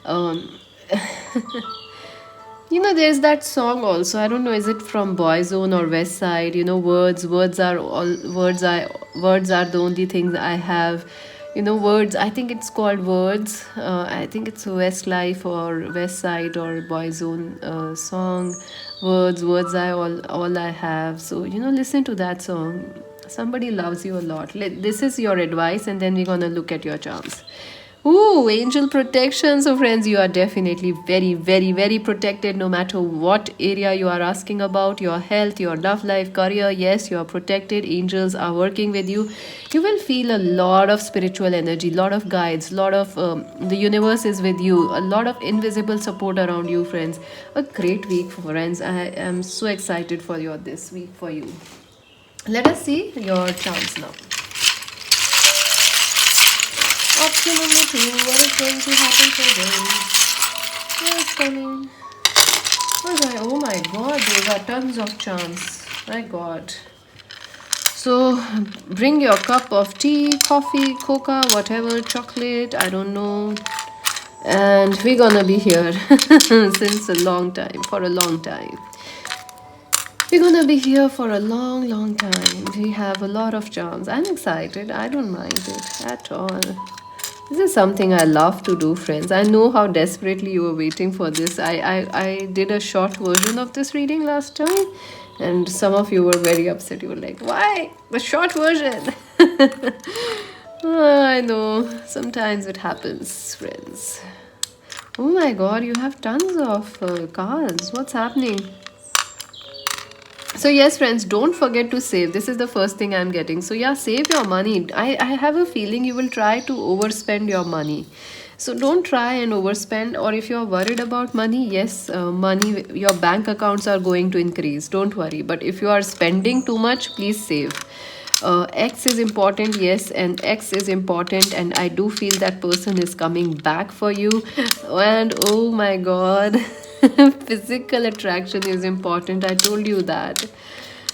Um, there's that song also. I don't know, is it from Boyzone or West Side? Words are the only things I have. Words. I think it's called Words. I think it's Westlife or West Side or Boyzone song. Words. All I have. So listen to that song. Somebody loves you a lot. This is your advice, and then we're gonna look at your charms. Ooh, angel protection. So, friends, you are definitely very, very, very protected no matter what area you are asking about, your health, your love life, career. Yes, you are protected. Angels are working with you. You will feel a lot of spiritual energy, lot of guides, lot of the universe is with you, a lot of invisible support around you, friends. A great week, friends. I am so excited for this week for you. Let us see your charms now. Option number 2, what is going to happen for them? What's coming? Oh my god, there are tons of charms. My god. So bring your cup of tea, coffee, coca, whatever, chocolate, I don't know. And we're gonna be here since a long time, for a long time. We're gonna be here for a long, long time. We have a lot of charms. I'm excited. I don't mind it at all. This is something I love to do, friends. I know how desperately you were waiting for this. I did a short version of this reading last time, and some of you were very upset. You were like, why? The short version. I know. Sometimes it happens, friends. Oh my god, you have tons of cards. What's happening? So yes, friends, don't forget to save. This is the first thing I'm getting. So yeah, save your money. I have a feeling you will try to overspend your money. So don't try and overspend. Or if you're worried about money, yes, money, your bank accounts are going to increase. Don't worry. But if you are spending too much, please save. X is important, yes, and X is important, and I do feel that person is coming back for you. And oh my god, physical attraction is important. I told you that.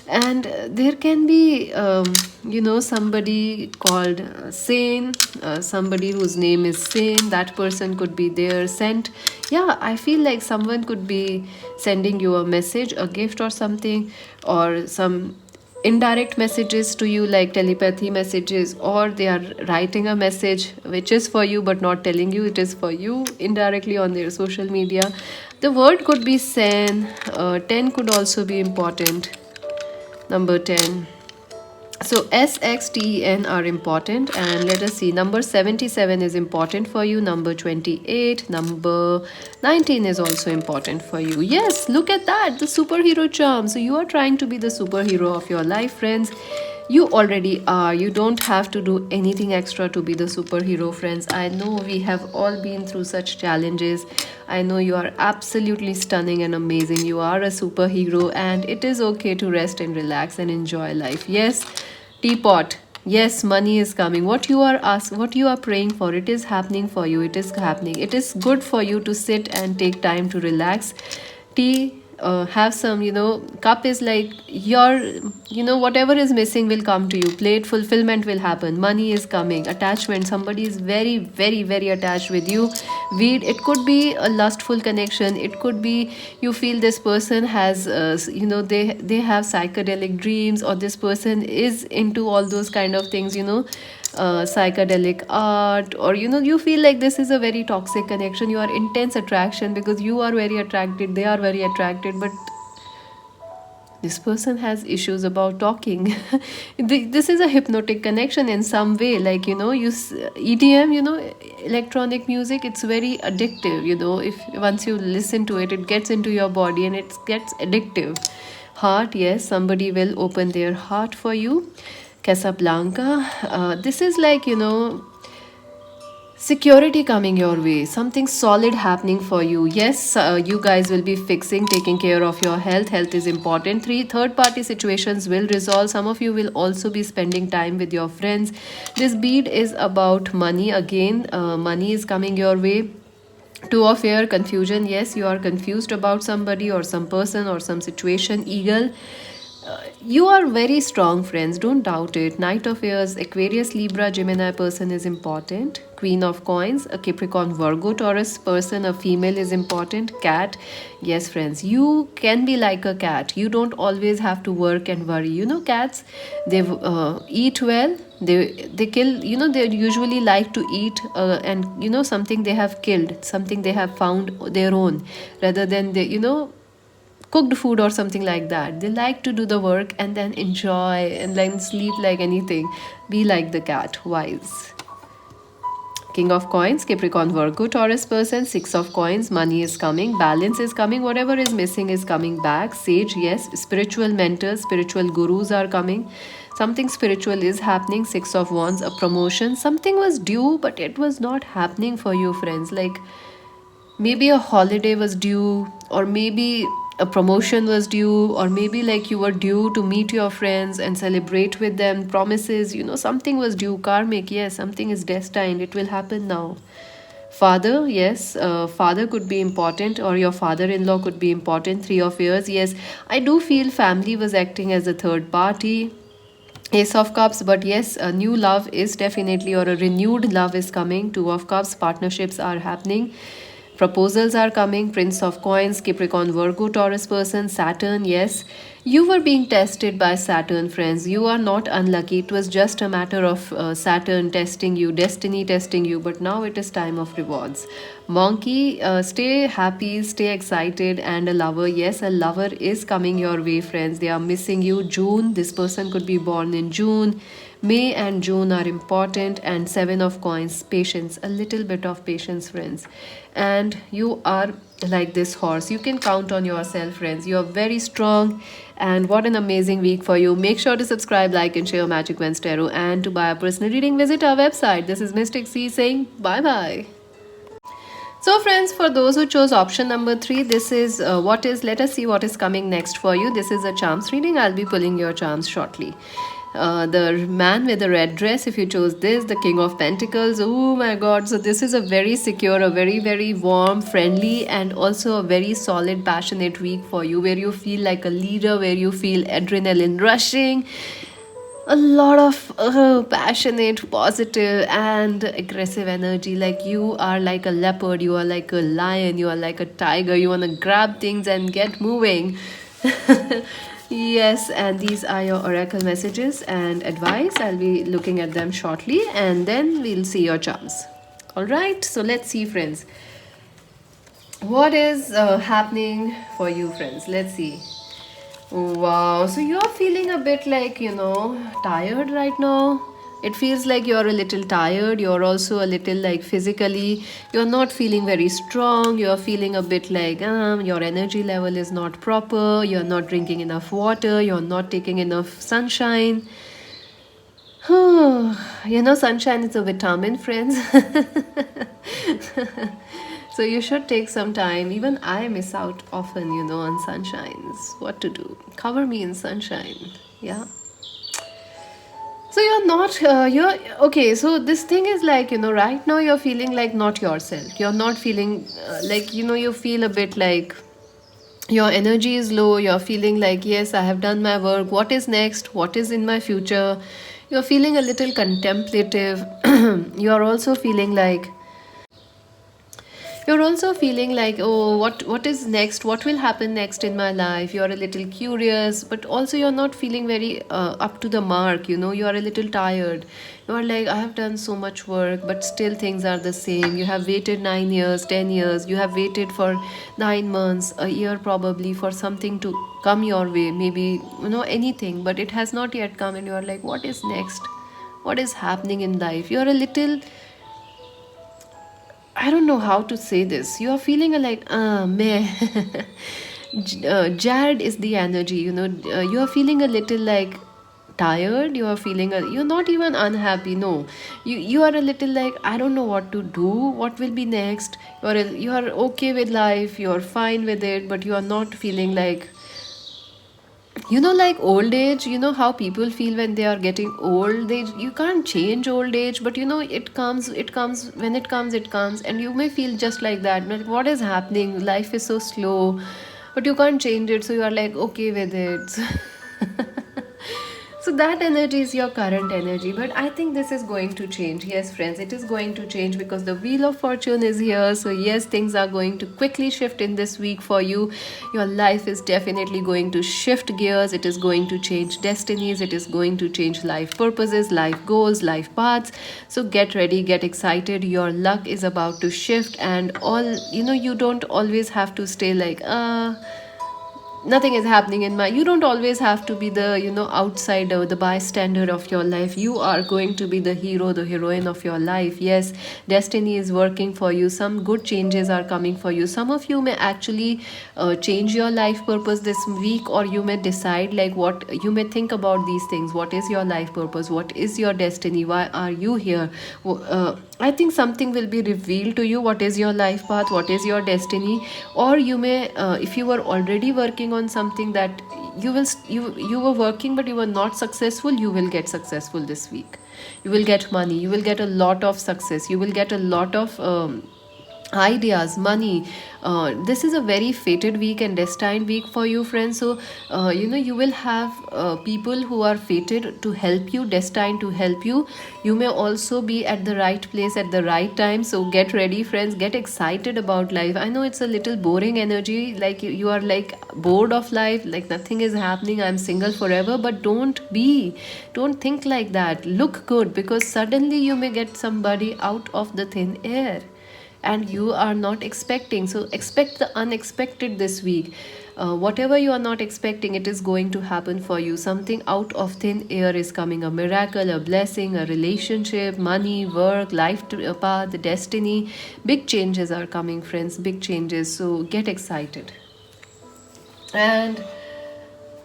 And there can be somebody called Sane, somebody whose name is Sane. That person could be there, sent. Yeah, I feel like someone could be sending you a message, a gift or something, or some indirect messages to you, like telepathy messages, or they are writing a message which is for you but not telling you it is for you indirectly on their social media. The word could be sen. 10 could also be important. Number 10. So S, X, T, E, N are important, and let us see. Number 77 is important for you. Number 28, number 19 is also important for you. Yes, look at that, the superhero charm. So you are trying to be the superhero of your life, friends. You already are. You don't have to do anything extra to be the superhero, friends. I know we have all been through such challenges. I know you are absolutely stunning and amazing. You are a superhero, and it is okay to rest and relax and enjoy life. Yes, teapot. Yes, money is coming. What you are praying for, it is happening for you. It is happening. It is good for you to sit and take time to relax. Tea, have some, cup is like your, whatever is missing will come to you. Plate fulfillment will happen. Money is coming. Attachment, somebody is very, very, very attached with you. Weed, it could be a lustful connection. It could be you feel this person has, they have psychedelic dreams, or this person is into all those kind of things, psychedelic art, or you feel like this is a very toxic connection. You are intense attraction because you are very attracted, they are very attracted, but this person has issues about talking. This is a hypnotic connection in some way, like EDM, electronic music, it's very addictive. If once you listen to it, it gets into your body and it gets addictive. Heart, yes, somebody will open their heart for you. Casablanca, this is like, security coming your way, something solid happening for you. Yes, you guys will be fixing, taking care of your health. Health is important. Third party situations will resolve. Some of you will also be spending time with your friends. This bead is about money again. Money is coming your way. Two of air, confusion. Yes, you are confused about somebody or some person or some situation. Eagle, you are very strong, friends. Don't doubt it. Knight of Airs, Aquarius, Libra, Gemini person is important. Queen of Coins, a Capricorn, Virgo, Taurus person, a female is important. Cat, yes, friends. You can be like a cat. You don't always have to work and worry. Cats, they eat well. They kill. They usually like to eat and something they have killed, something they have found their own, rather than cooked food or something like that. They like to do the work and then enjoy and then sleep like anything. Be like the cat, wise. King of Coins, Capricorn, Virgo, Taurus person. Six of Coins, money is coming, balance is coming, whatever is missing is coming back. Sage, yes, spiritual mentors, spiritual gurus are coming. Something spiritual is happening. Six of Wands, a promotion. Something was due, but it was not happening for you, friends. Like maybe a holiday was due, or maybe a promotion was due, or maybe like you were due to meet your friends and celebrate with them. Promises, something was due. Karmic, yes, something is destined, it will happen now. Father, yes, father could be important, or your father-in-law could be important. Three of Years, yes, I do feel family was acting as a third party. Ace of Cups, but yes, a new love is definitely, or a renewed love is coming. Two of Cups, partnerships are happening. Proposals are coming. Prince of Coins, Capricorn, Virgo, Taurus person. Saturn, yes, you were being tested by Saturn, friends. You are not unlucky. It was just a matter of Saturn testing you, destiny testing you, but now it is time of rewards. Monkey, stay happy, stay excited, and a lover. Yes, a lover is coming your way, friends. They are missing you. June, this person could be born in June. May and June are important. And Seven of Coins, patience, a little bit of patience, friends. And you are like this horse. You can count on yourself, friends. You are very strong. And what an amazing week for you. Make sure to subscribe, like, and share Magic Wednesday Tarot. And to buy a personal reading, visit our website. This is Mystic C saying bye bye. So friends, for those who chose option number 3, this is let us see what is coming next for you. This is a charms reading. I'll be pulling your charms shortly. The man with the red dress, if you chose this, the King of Pentacles. Oh my god, so this is a very secure, a very, very warm, friendly, and also a very solid, passionate week for you, where you feel like a leader, where you feel adrenaline rushing, a lot of passionate, positive, and aggressive energy. Like you are like a leopard, you are like a lion, you are like a tiger. You want to grab things and get moving. Yes, and these are your oracle messages and advice. I'll be looking at them shortly and then we'll see your charms. All right, so let's see, friends. What is happening for you, friends? Let's see. Wow, so you're feeling a bit like, tired right now. It feels like you're a little tired. You're also a little like physically, you're not feeling very strong. You're feeling a bit like your energy level is not proper. You're not drinking enough water. You're not taking enough sunshine. Sunshine is a vitamin, friends. So you should take some time. Even I miss out often, on sunshines. What to do? Cover me in sunshine. Yeah. So you're not, you're okay. So this thing is like, right now you're feeling like not yourself. You're not feeling like, you feel a bit like your energy is low. You're feeling like, yes, I have done my work. What is next? What is in my future? You're feeling a little contemplative. You're also feeling like, oh, what is next, what will happen next in my life. You're a little curious, but also you're not feeling very up to the mark. You are a little tired. You're like, I have done so much work, but still things are the same. You have waited 9 years, 10 years. You have waited for 9 months, a year probably, for something to come your way, maybe, anything, but it has not yet come. And you're like, what is next, what is happening in life. You're a little, I don't know how to say this. You are feeling like, meh. Jared is the energy, you are feeling a little like tired. You are feeling, you're not even unhappy. No, you are a little like, I don't know what to do, what will be next. You are okay with life, you're fine with it, but you are not feeling like, like old age. How people feel when they are getting old. You can't change old age, but it comes when it comes, and you may feel just like that. Like, what is happening, life is so slow, but you can't change it, so you are like okay with it. So that energy is your current energy, but I think this is going to change. Yes, friends, it is going to change because the Wheel of Fortune is here. So, yes, things are going to quickly shift in this week for you. Your life is definitely going to shift gears. It is going to change destinies. It is going to change life purposes, life goals, life paths. So, get ready, get excited. Your luck is about to shift, and you don't always have to stay like, nothing is happening in my, you don't always have to be the outsider, the bystander of your life. You are going to be the hero, the heroine of your life. Yes, destiny is working for you. Some good changes are coming for you. Some of you may actually change your life purpose this week, or you may decide like, what you may think about these things. What is your life purpose? What is your destiny? Why are you here? I think something will be revealed to you. What is your life path? What is your destiny? Or you may, if you were already working on something that you were working but you were not successful, you will get successful this week. You will get money. You will get a lot of success. You will get a lot of ideas, money. This is a very fated week and destined week for you, friends. So you will have people who are fated to help you, destined to help you. You may also be at the right place at the right time. So get ready, friends, get excited about life. I know it's a little boring energy, like you are like bored of life, like nothing is happening, I'm single forever. But don't think like that. Look good, because suddenly you may get somebody out of the thin air and you are not expecting. So expect the unexpected this week. Whatever you are not expecting, it is going to happen for you. Something out of thin air is coming, a miracle, a blessing, a relationship, money, work, life path, destiny. Big changes are coming, friends, big changes. So get excited. And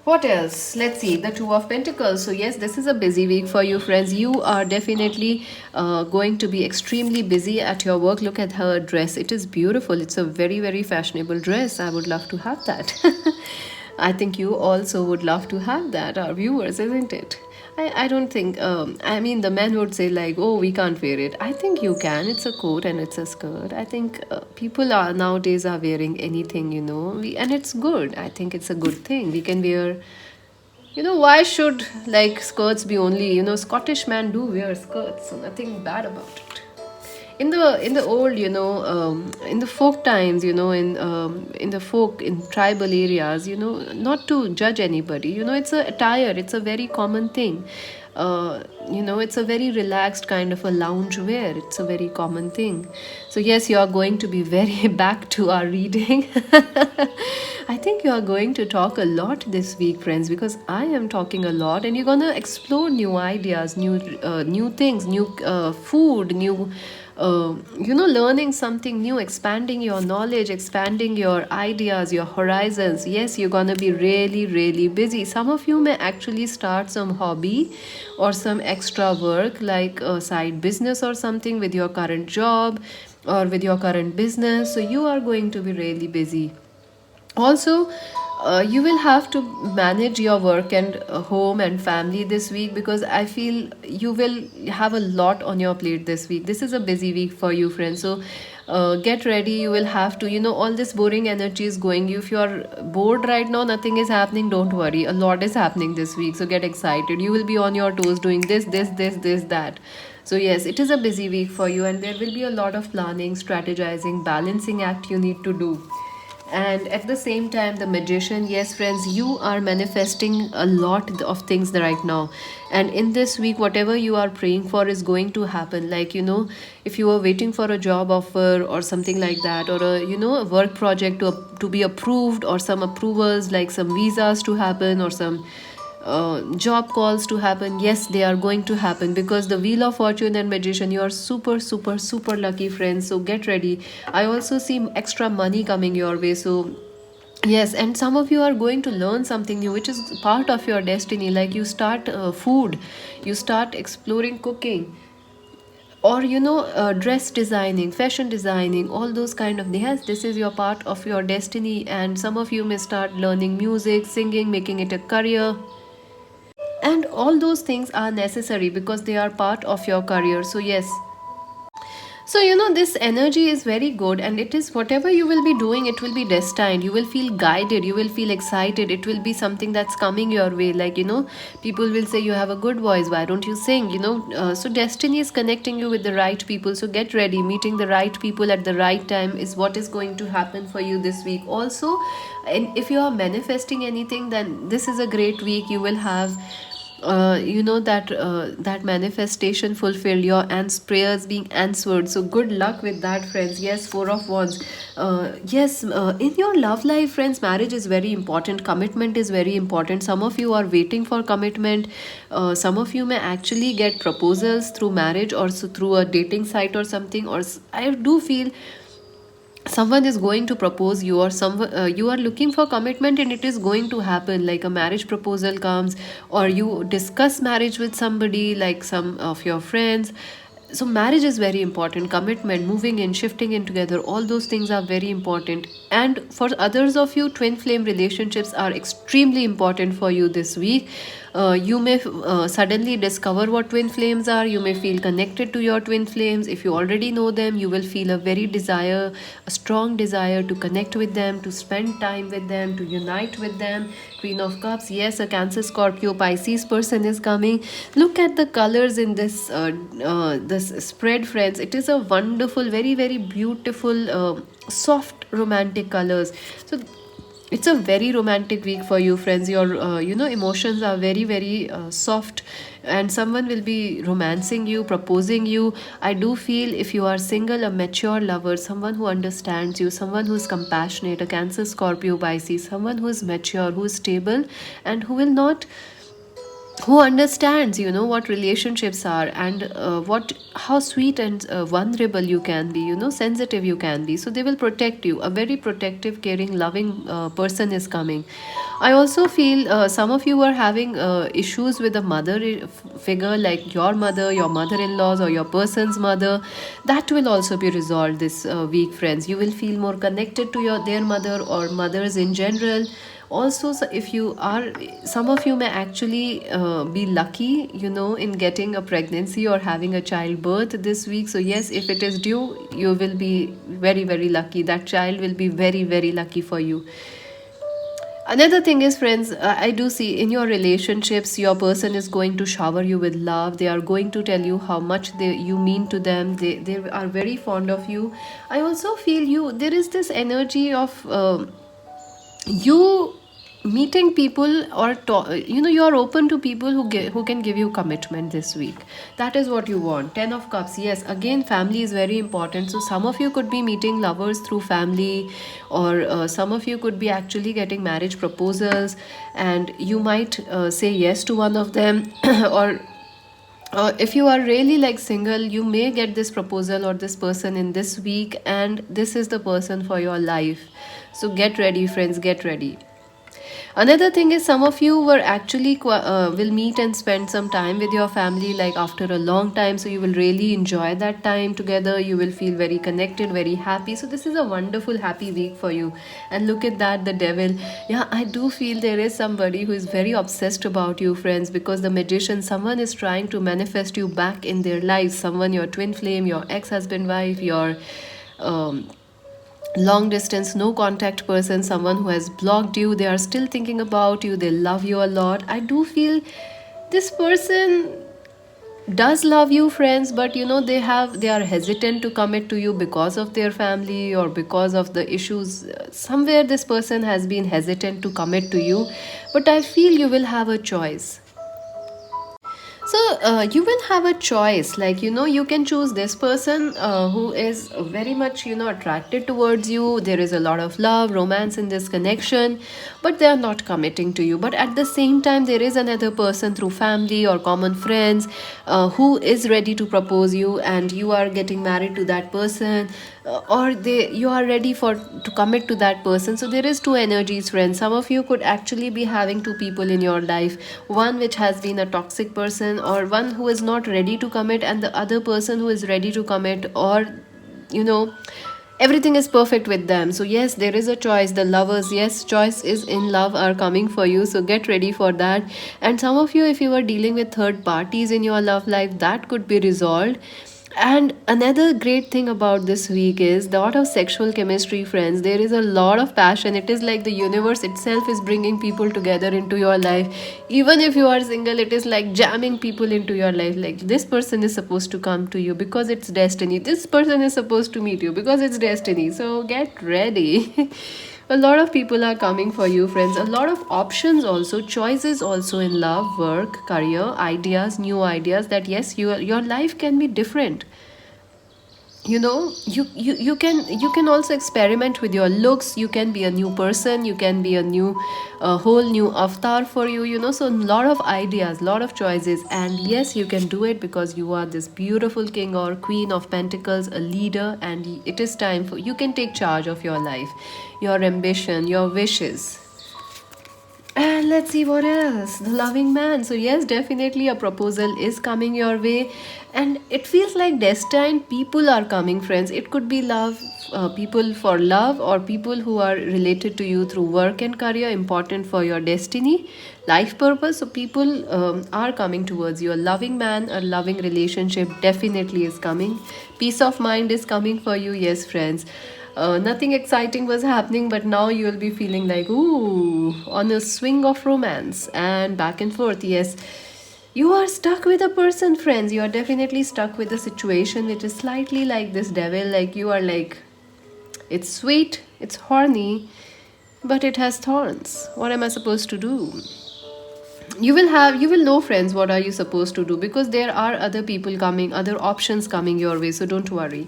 what else? Let's see, the Two of Pentacles. So yes, this is a busy week for you, friends. You are definitely going to be extremely busy at your work. Look at her dress. It is beautiful. It's a very, very fashionable dress. I would love to have that. I think you also would love to have that, our viewers, isn't it? I don't think, I mean, the men would say like, oh, we can't wear it. I think you can. It's a coat and it's a skirt. I think people are nowadays are wearing anything, and it's good. I think it's a good thing. We can wear, why should like skirts be only, Scottish men do wear skirts, so nothing bad about it. in the old, in the folk times, in the folk, in tribal areas, not to judge anybody, it's a attire, it's a very common thing. It's a very relaxed kind of a lounge wear, it's a very common thing. So yes, you are going to be very back to our reading. I think you are going to talk a lot this week, friends, because I am talking a lot, and you're gonna explore new ideas, new things, new food, new learning something new, expanding your knowledge, expanding your ideas, your horizons. Yes, you're gonna be really, really busy. Some of you may actually start some hobby or some extra work, like a side business or something with your current job or with your current business. So you are going to be really busy. Also, you will have to manage your work and home and family this week, because I feel you will have a lot on your plate this week. This is a busy week for you, friends. So get ready. You will have to, all this boring energy is going. If you are bored right now, nothing is happening, don't worry, a lot is happening this week. So get excited. You will be on your toes doing this, that. So yes, it is a busy week for you, and there will be a lot of planning, strategizing, balancing act you need to do. And at the same time, the magician, yes, friends, you are manifesting a lot of things right now. And in this week, whatever you are praying for is going to happen. Like, if you are waiting for a job offer or something like that, or a work project to be approved, or some approvals like some visas to happen, or some job calls to happen, yes, they are going to happen, because the wheel of fortune and magician, you are super, super, super lucky, friends. So get ready. I also see extra money coming your way. So yes, and some of you are going to learn something new, which is part of your destiny. Like, you start food, you start exploring cooking, or dress designing, fashion designing, all those kind of, yes, this is your part of your destiny. And some of you may start learning music, singing, making it a career, and all those things are necessary because they are part of your career. So yes, so this energy is very good, and it is whatever you will be doing, it will be destined. You will feel guided, you will feel excited, it will be something that's coming your way. Like, people will say, you have a good voice, why don't you sing, so destiny is connecting you with the right people. So get ready. Meeting the right people at the right time is what is going to happen for you this week also. And if you are manifesting anything, then this is a great week. You will have that manifestation fulfilled, your prayers being answered. So good luck with that, friends. Yes, Four of Wands. Yes, in your love life, friends, marriage is very important, commitment is very important. Some of you are waiting for commitment. Some of you may actually get proposals through marriage, or so through a dating site or something. Or I do feel someone is going to propose you, or some you are looking for commitment, and it is going to happen. Like, a marriage proposal comes, or you discuss marriage with somebody, like some of your friends. So marriage is very important, commitment, moving in, shifting in together, all those things are very important. And for others of you, twin flame relationships are extremely important for you this week. You may suddenly discover what twin flames are. You may feel connected to your twin flames. If you already know them, you will feel a strong desire to connect with them, to spend time with them, to unite with them. Queen of Cups, yes, a Cancer, Scorpio, Pisces person is coming. Look at the colors in this spread, friends. It is a wonderful, very, very beautiful, soft romantic colors. So it's a very romantic week for you, friends. Your emotions are very, very soft, and someone will be romancing you, proposing you. I do feel, if you are single, a mature lover, someone who understands you, someone who is compassionate, a Cancer, Scorpio, Pisces, someone who is mature, who is stable, and who understands what relationships are, and what how sweet and vulnerable you can be, sensitive you can be. So they will protect you. A very protective, caring, loving person is coming. I also feel some of you are having issues with a mother figure, like your mother, your mother-in-laws, or your person's mother. That will also be resolved this week, friends. You will feel more connected to their mother, or mothers in general. Also, so if you are, some of you may actually be lucky, in getting a pregnancy or having a childbirth this week. So yes, if it is due, you will be very, very lucky. That child will be very, very lucky for you. Another thing is, friends, I do see in your relationships, your person is going to shower you with love. They are going to tell you how much you mean to them. They are very fond of you. I also feel you. There is this energy of you meeting people, or you are open to people who can give you commitment this week. That is what you want. 10 of cups, yes, again family is very important. So some of you could be meeting lovers through family, or some of you could be actually getting marriage proposals, and you might say yes to one of them or if you are really like single, you may get this proposal or this person in this week, and this is the person for your life. So get ready, friends, get ready. Another thing is, some of you were actually will meet and spend some time with your family, like after a long time. So you will really enjoy that time together. You will feel very connected, very happy. So this is a wonderful, happy week for you. And look at that, the devil. Yeah, I do feel there is somebody who is very obsessed about you, friends, because the magician, someone is trying to manifest you back in their lives. Someone, your twin flame, your ex-husband, wife, your um, long distance no contact person, someone who has blocked you. They are still thinking about you, they love you a lot. I do feel this person does love you, friends, but they are hesitant to commit to you because of their family or because of the issues. Somewhere this person has been hesitant to commit to you, but I feel you will have a choice. So you will have a choice, like you can choose this person who is very much attracted towards you. There is a lot of love, romance in this connection, but they are not committing to you. But at the same time, there is another person through family or common friends who is ready to propose you, and you are getting married to that person, or you are ready for to commit to that person. So there is two energies, friends. Some of you could actually be having two people in your life, one which has been a toxic person, or one who is not ready to commit, and the other person who is ready to commit, or you know everything is perfect with them. So yes, there is a choice. The lovers, yes, choice is in love, are coming for you, so get ready for that. And some of you, if you are dealing with third parties in your love life, that could be resolved. And another great thing about this week is the lot of sexual chemistry, friends. There is a lot of passion. It is like the universe itself is bringing people together into your life. Even if you are single, it is like jamming people into your life. Like, this person is supposed to come to you because it's destiny. This person is supposed to meet you because it's destiny. So get ready. A lot of people are coming for you, friends. A lot of options also, choices also in love, work, career, ideas, new ideas, that yes, your life can be different. You can also experiment with your looks. You can be a new person, you can be a whole new avatar for you. So a lot of ideas, lot of choices, and yes, you can do it because you are this beautiful king or queen of pentacles, a leader, and it is time for you can take charge of your life, your ambition, your wishes. And let's see what else. The loving man. So, yes, definitely a proposal is coming your way. And it feels like destined people are coming, friends. It could be love, people for love, or people who are related to you through work and career, important for your destiny, life purpose. So, people are coming towards you. A loving man, a loving relationship definitely is coming. Peace of mind is coming for you, yes, friends. Nothing exciting was happening, but now you will be feeling like, ooh, on a swing of romance and back and forth. Yes, you are stuck with a person, friends. You are definitely stuck with a situation which is slightly like this devil. Like, you are like, it's sweet, it's horny, but it has thorns. What am I supposed to do? You will know, friends, what are you supposed to do, because there are other people coming, other options coming your way, so don't worry.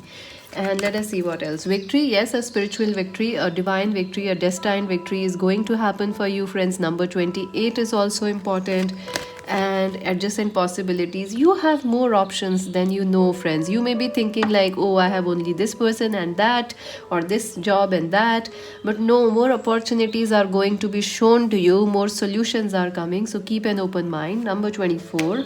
And let us see what else. Victory, yes, a spiritual victory, a divine victory, a destined victory is going to happen for you, friends. Number 28 is also important. And adjacent possibilities, you have more options than you know, friends. You may be thinking like, oh, I have only this person and that, or this job and that, but no, more opportunities are going to be shown to you, more solutions are coming, so keep an open mind. Number 24.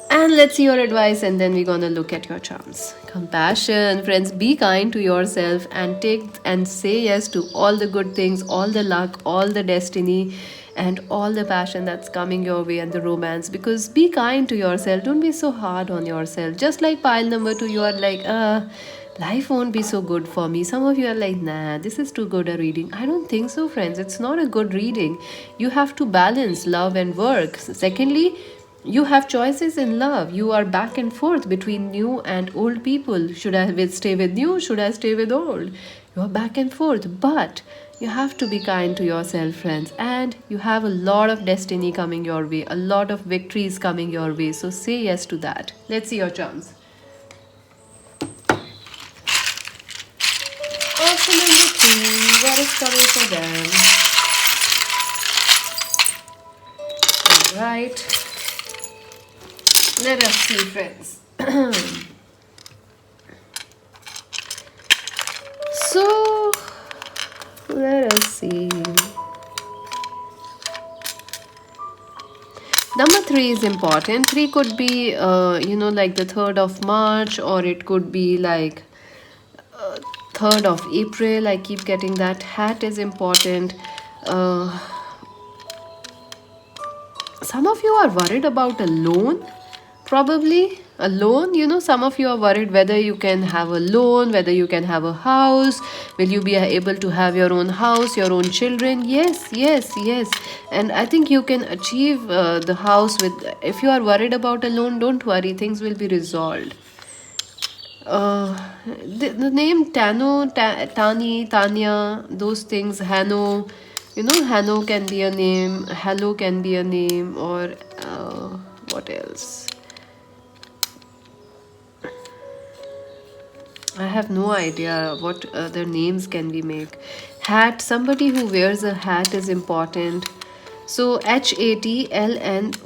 And let's see your advice, and then we're gonna look at your charms. Compassion, friends, be kind to yourself and take and say yes to all the good things, all the luck, all the destiny, and all the passion that's coming your way, and the romance. Because be kind to yourself, don't be so hard on yourself. Just like pile number 2, you are like, life won't be so good for me. Some of you are like, nah, this is too good a reading. I don't think so, friends. It's not a good reading. You have to balance love and work. Secondly, you have choices in love. You are back and forth between new and old people. Should I stay with new? Should I stay with old? You are back and forth. But you have to be kind to yourself, friends. And you have a lot of destiny coming your way, a lot of victories coming your way. So say yes to that. Let's see your charms. Option number 3, what is coming for them? Alright, let us see, friends. So, let us see. Number 3 is important. 3 could be, like the 3rd of March, or it could be like 3rd of April. I keep getting that. Hat is important. Some of you are worried about a loan, probably a loan. Some of you are worried whether you can have a loan, whether you can have a house. Will you be able to have your own house, your own children? Yes, yes, yes. And I think you can achieve the house with. If you are worried about a loan, don't worry, things will be resolved. The name Tano, Tani, Tanya, those things, Hano, Hano can be a name, Hello can be a name, or what else? I have no idea what other names can we make. Hat, somebody who wears a hat is important. So HATLNO,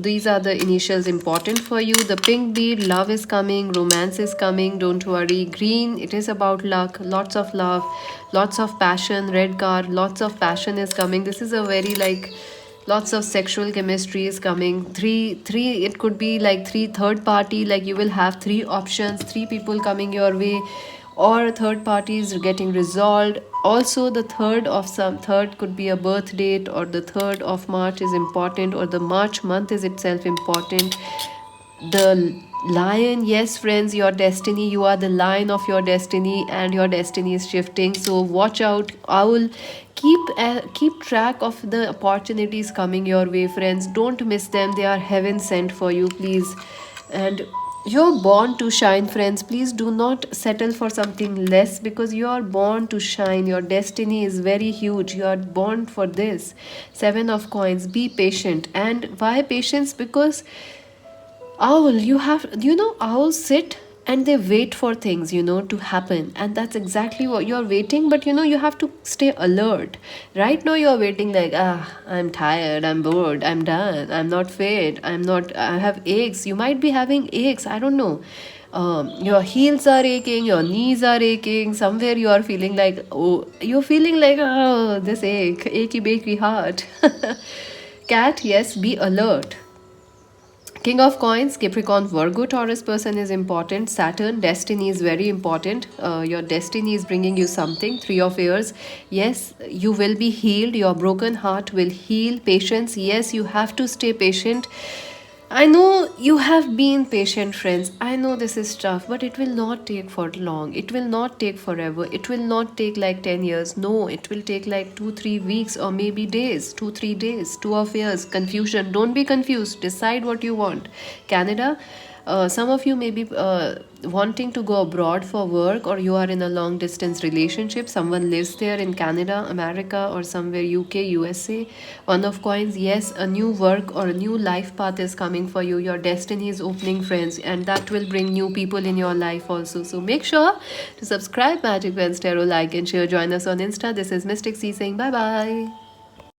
these are the initials important for you. The pink bead, love is coming, romance is coming, don't worry. Green, it is about luck, lots of love, lots of passion. Red card, lots of passion is coming. This is a very lots of sexual chemistry is coming. Three, it could be like 3 third party, like you will have 3 options, 3 people coming your way, or third parties getting resolved. Also the third could be a birth date, or the 3rd of March is important, or the March month is itself important. The lion, yes, friends, your destiny, you are the lion of your destiny, and your destiny is shifting. So watch out, owl. Keep track of the opportunities coming your way, friends. Don't miss them. They are heaven sent for you, please. And you're born to shine, friends. Please do not settle for something less, because you are born to shine. Your destiny is very huge. You are born for this. 7 of coins. Be patient. And why patience? Because owl, owls sit and they wait for things, to happen. And that's exactly what you're waiting. But you have to stay alert. Right now you're waiting like, I'm tired, I'm bored, I'm done, I'm not fit, I have aches. You might be having aches, I don't know. Your heels are aching, your knees are aching. Somewhere you are feeling like, this achy bakery heart. Cat, yes, be alert. King of coins, Capricorn, Virgo, Taurus person is important. Saturn, destiny is very important. Your destiny is bringing you something. 3 of Airs, yes, you will be healed. Your broken heart will heal. Patience, yes, you have to stay patient. I know you have been patient, friends. I know this is tough, but it will not take for long. It will not take forever. It will not take like 10 years. No, it will take like 2-3 weeks, or maybe days. 2-3 days. 2 of years. Confusion. Don't be confused. Decide what you want. Canada, some of you may be wanting to go abroad for work, or you are in a long distance relationship. Someone lives there in Canada, America, or somewhere UK, USA. 1 of coins, yes, a new work or a new life path is coming for you. Your destiny is opening, friends, and that will bring new people in your life also. So make sure to subscribe Magic Wednesday, like and share. Join us on Insta. This is Mystic C saying bye bye.